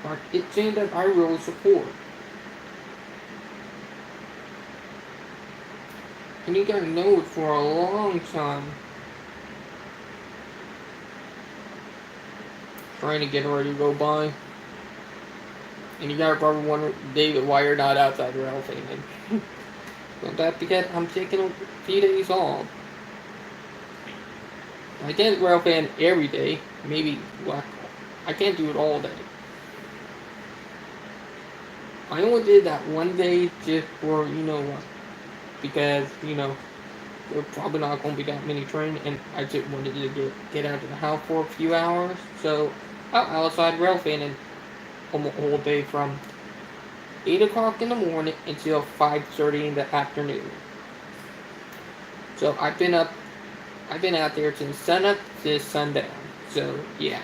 Like, it's something that I really support. And you gotta know it for a long time. Trying to get ready to go by. And you guys probably wonder, David, why you're not outside rail fanning. Well, that's because I'm taking a few days off. I can't rail fan every day. Maybe, well, I can't do it all day. I only did that one day just for, you know what, because, you know, there's probably not going to be that many trains, and I just wanted to get out of the house for a few hours. So, I'm outside rail fanning almost all day from 8 o'clock in the morning until 5:30 in the afternoon. So, I've been out there since sunup to sundown. So, yeah.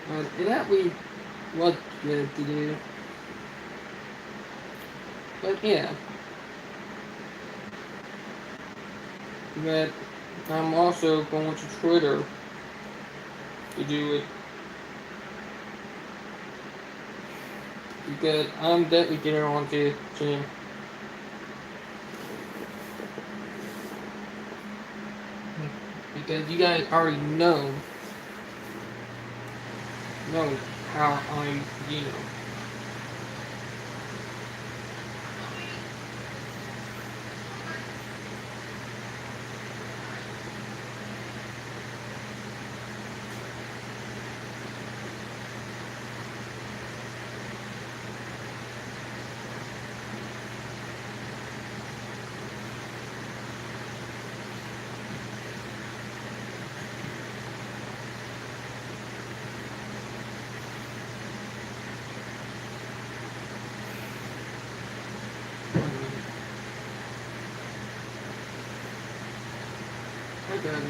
And that was good to do. But, yeah. But I'm also going to Twitter to do it. Because I'm definitely getting on to soon. Because you guys already know how I, you know. I got it.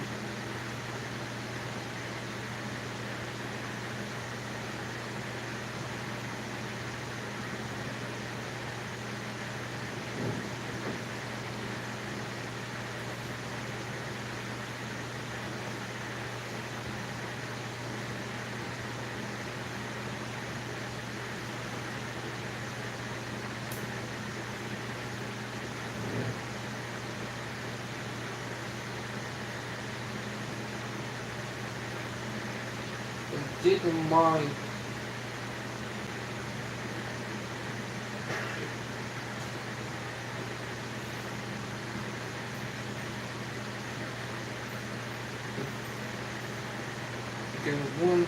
But didn't mind. Because one,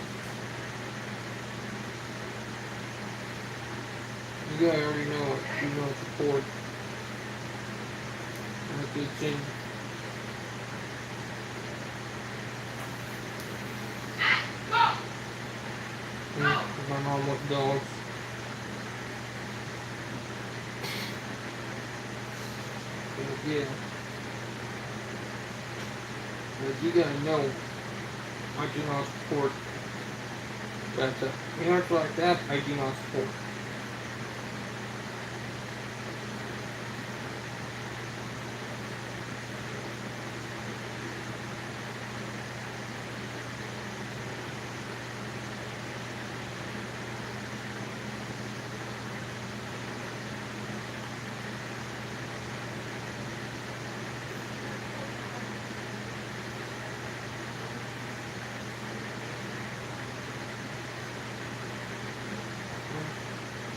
you guys already know it. You know support. That's a good thing. My mom wants dogs. But yeah. But you gotta know, I do not support that. Parents like that, I do not support.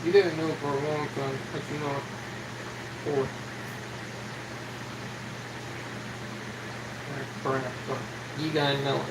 You didn't know for a long time, but you know for crap, but you gotta know it.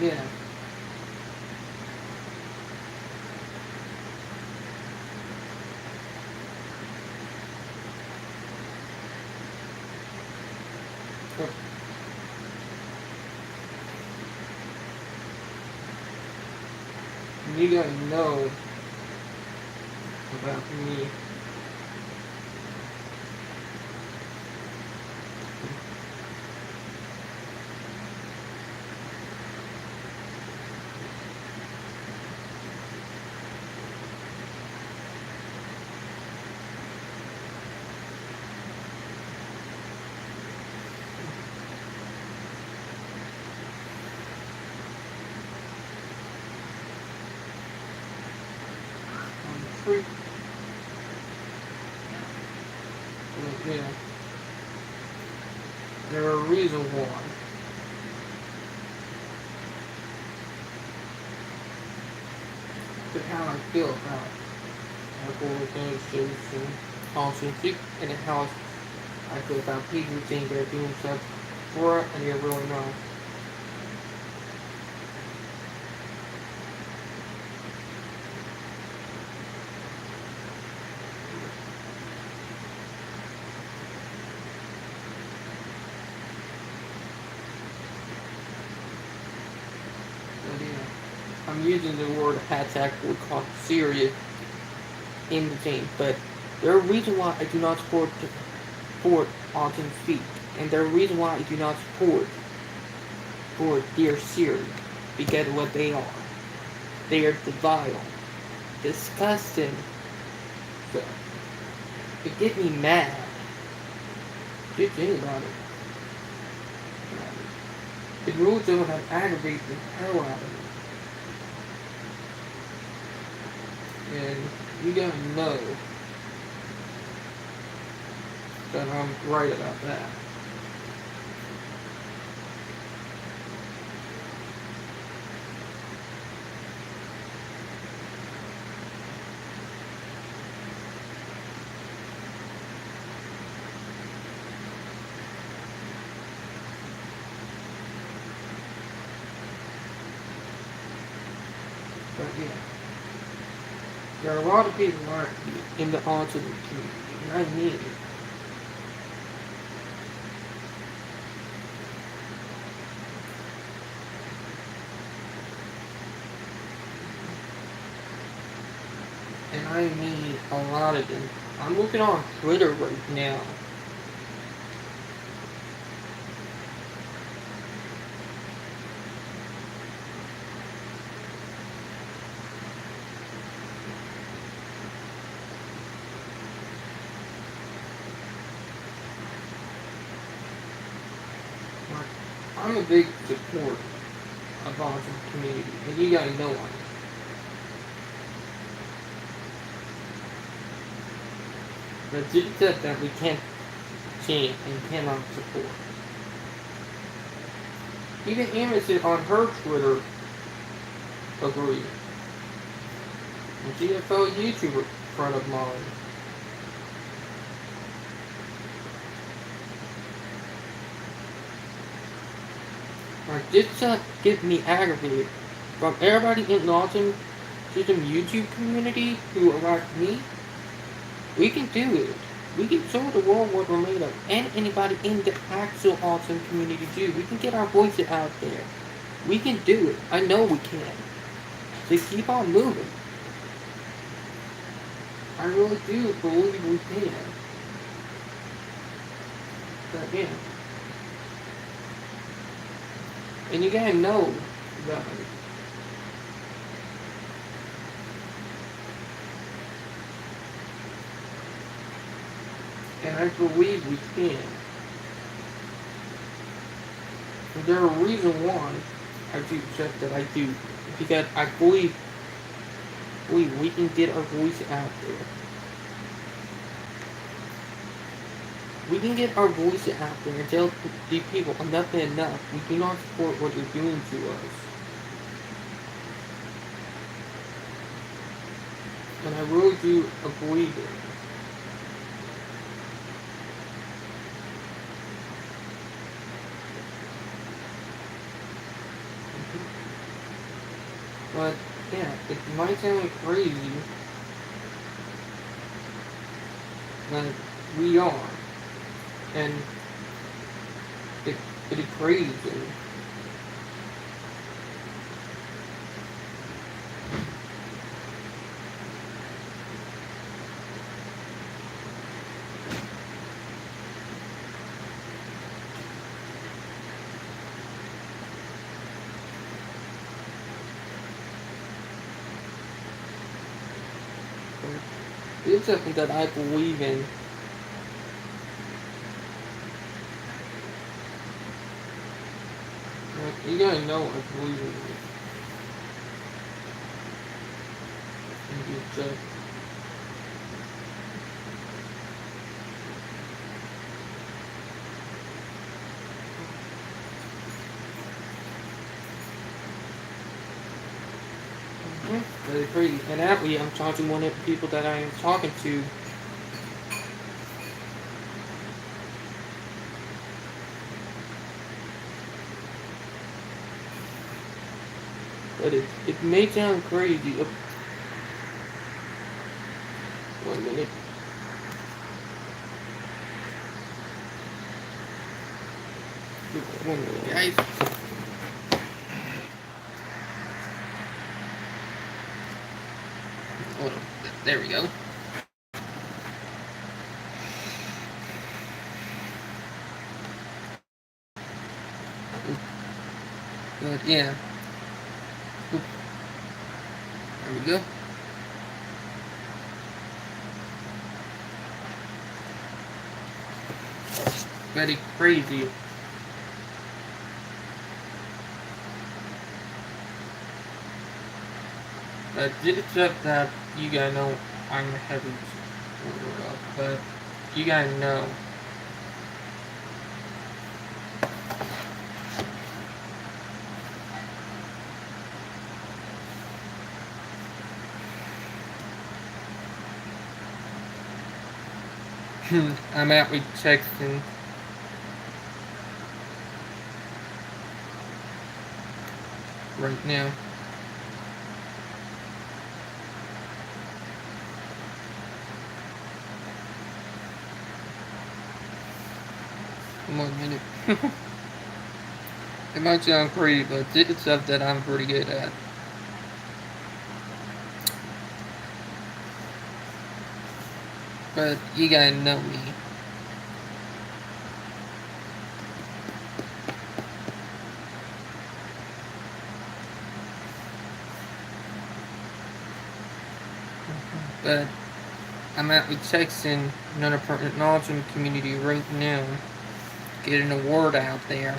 Yeah. You gotta know about me. Free. Yeah. There are reasons why. But how I feel about organizations and policies, and how I feel about people who think they're doing stuff for it and they're really not. But yeah, I'm using the word hashtag we call serious in the game, but there are reasons why I do not support Autism Speak, and there are reasons why I do not support their series, because of what they are. They are vile, disgusting. So, it gets me mad. Just think about it. The rules don't have aggravated the hell out of me. And you gotta know that I'm right about that. But yeah, there are a lot of people who aren't in the autism community, and I mean it. And I mean a lot of them. I'm looking on Twitter right now. I'm a big supporter of autism community, and you gotta know I am. But it's just that we can't change and cannot support. Even Emerson on her Twitter agreed. And she's a fellow YouTuber friend of mine. Like, this stuff gets me aggravated. From everybody in the autism YouTube community who are like me, we can do it. We can show the world what we're made of. And anybody in the actual autism community too. We can get our voices out there. We can do it. I know we can. So keep on moving. I really do believe we can. But yeah. And you gotta know that. And I believe we can. And there are reasons why I do stuff that I do. Because I believe we can get our voice out there. We can get our voice out there and tell the people enough and enough. We do not support what they're doing to us. And I really do believe it. But yeah, it might sound crazy, but we are. And It's crazy. It's something that I believe in. You gotta know I believe in it. And very crazy. And actually, I'm talking to one of the people that I am talking to. But it may sound crazy. One minute. One minute, guys. Hold on. There we go. But yeah. There we go. Very crazy. Except that you guys know I'm a heavy smoker, but you guys know. I'm out with texting. Right now. One minute. It might sound crazy, but it's stuff that I'm pretty good at. But you guys know me. But I'm out with texting another knowledge in the community right now, getting the word out there.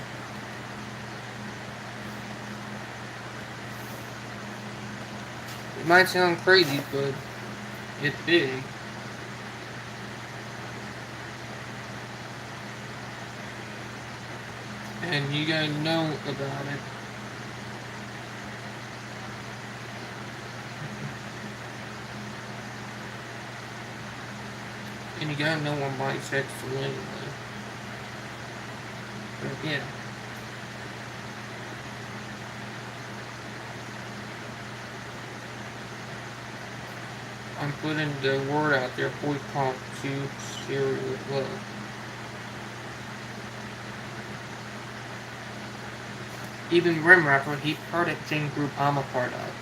It might sound crazy, but it's big. And you guys know about it. And you gotta know I'm bisexual anyway. But yeah. I'm putting the word out there, boycott to serial love. Even Rim Rapper, he part of the same group I'm a part of.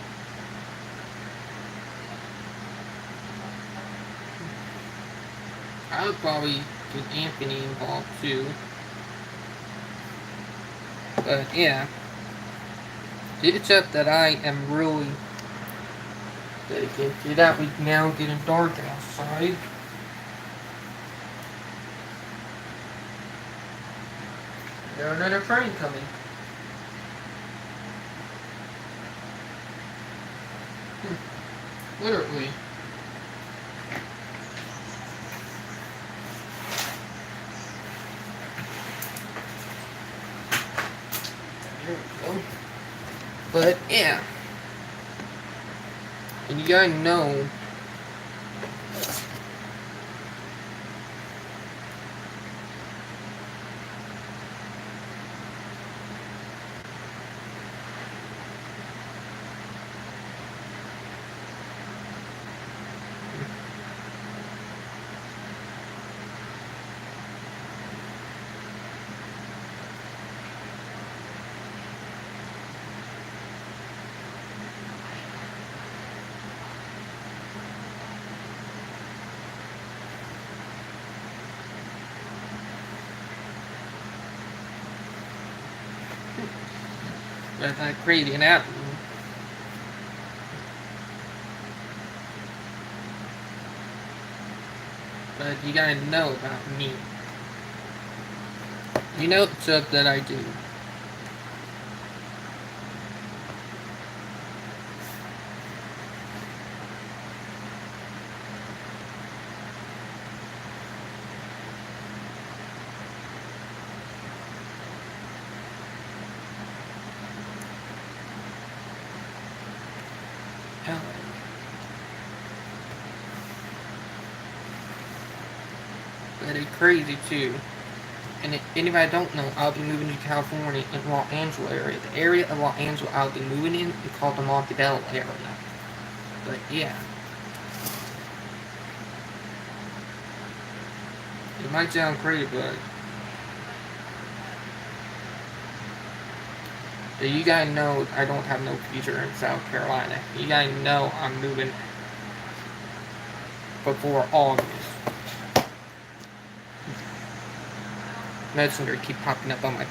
I would probably get Anthony involved too. But yeah. It's up that I am really dedicated to that. We now getting dark outside. There's another train coming. Literally. There we go. But yeah. And you guys know That's not crazy and that. But you gotta know about me. You know stuff that I do. But it's crazy too. And if I don't know, I'll be moving to California in Los Angeles area. The area of Los Angeles I'll be moving in is called the Montebello area. But yeah. It might sound crazy, but you guys know I don't have no future in South Carolina. You guys know I'm moving before August. Messenger keep popping up on my...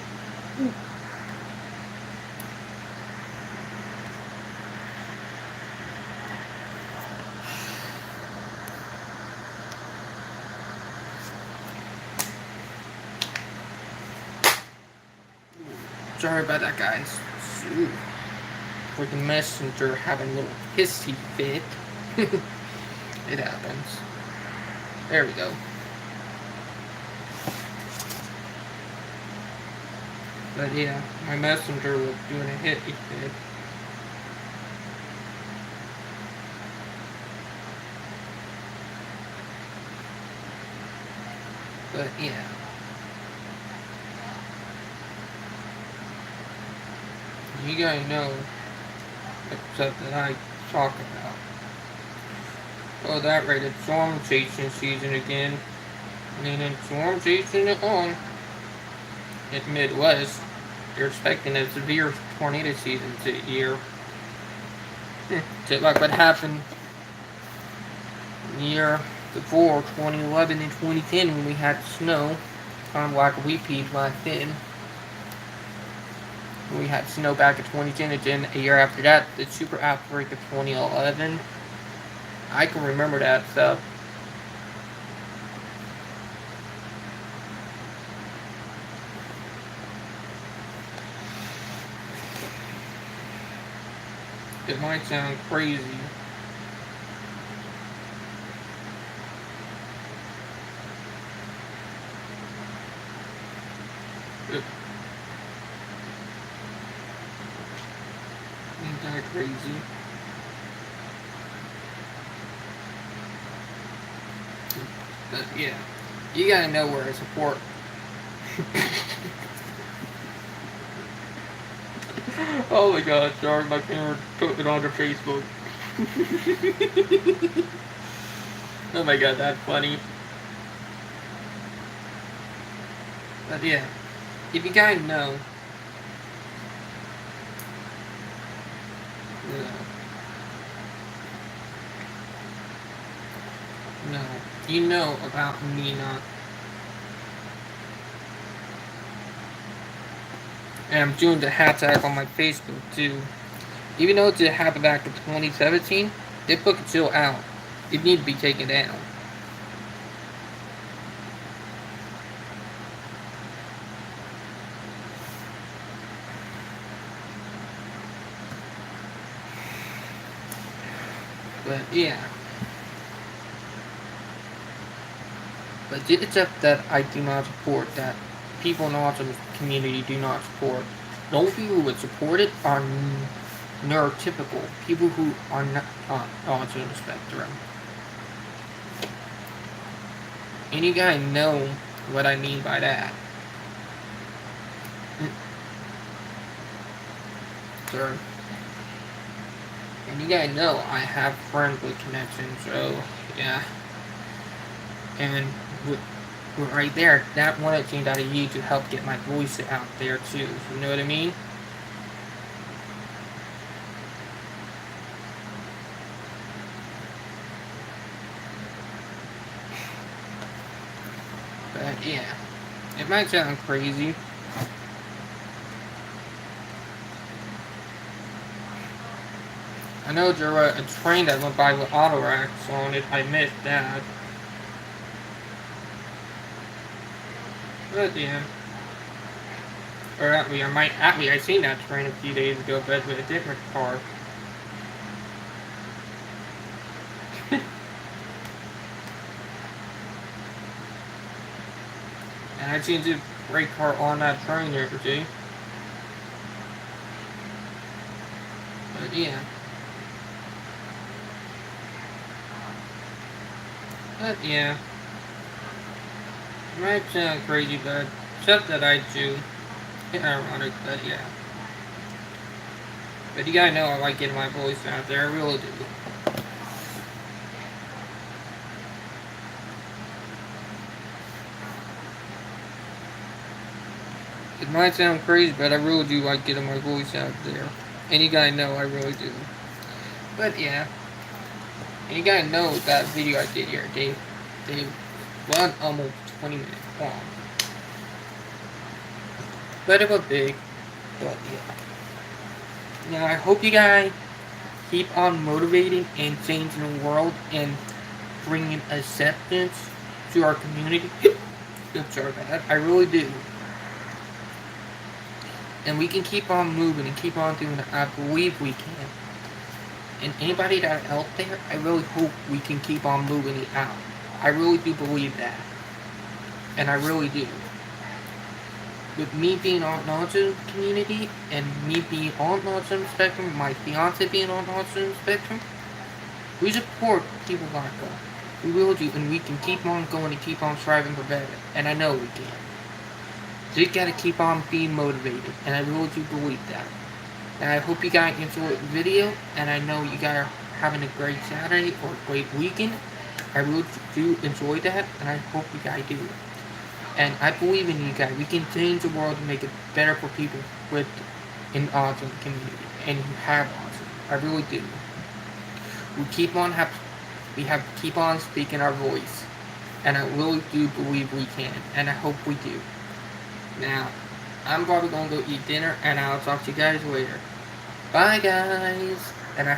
Sorry about that, guys. Freaking Messenger having a little hissy fit. It happens. There we go. But yeah, my Messenger was doing a hissy fit. But yeah. You guys know the stuff that I talk about. Oh, that right, it's storm chasing season again. And then storm chasing it on. In the Midwest, they're expecting a severe tornado season this year. Just like what happened the year before, 2011 and 2010, when we had snow. Kind of like a repeat back then. We had snow back in 2010, and then a year after that, the super outbreak of 2011. I can remember that stuff. It might sound crazy. Ain't that crazy? But yeah, you gotta know where to support. Oh my god, sorry, my camera put it onto Facebook. Oh my god, that's funny. But yeah, if you guys know, no, you know about me not. And I'm doing the hashtag on my Facebook too. Even though it happened back in 2017, this book is still out. It needs to be taken down. But yeah. But it's stuff that I do not support, that people in the autism community do not support. The only people who would support it are neurotypical, people who are not on autism spectrum. And you guys know what I mean by that. Sir. And you guys know I have friends with connections, so yeah. And right there, that one of the things that I use to help get my voice out there too. You know what I mean? But yeah, it might sound crazy, I know there was a train that went by with auto racks on it. I missed that. But yeah. Or actually, I seen that train a few days ago, but with a different car. And I seen the brake car on that train there too. But yeah. But yeah. It might sound crazy, but stuff that I do. It's ironic, but yeah. But you gotta know I like getting my voice out there, I really do. It might sound crazy, but I really do like getting my voice out there. And you gotta know I really do. But yeah. And you gotta know that video I did here, they run almost 20 minutes long. But it was big. But yeah. Now I hope you guys keep on motivating and changing the world and bringing acceptance to our community. I'm sorry about that. I really do. And we can keep on moving and keep on doing it. I believe we can. And anybody that are out there, I really hope we can keep on moving it out. I really do believe that. And I really do. With me being on the autism community, and me being on the autism spectrum, my fiance being on the autism spectrum, we support people like us. We really do, and we can keep on going and keep on striving for better. And I know we can. So you gotta keep on being motivated, and I really do believe that. And I hope you guys enjoyed the video, and I know you guys are having a great Saturday or a great weekend. I really do enjoy that, and I hope you guys do. And I believe in you guys. We can change the world and make it better for people with an autism community, and who have autism. I really do. We have to keep on speaking our voice, and I really do believe we can, and I hope we do. Now, I'm probably gonna go eat dinner, and I'll talk to you guys later. Bye, guys, and I hope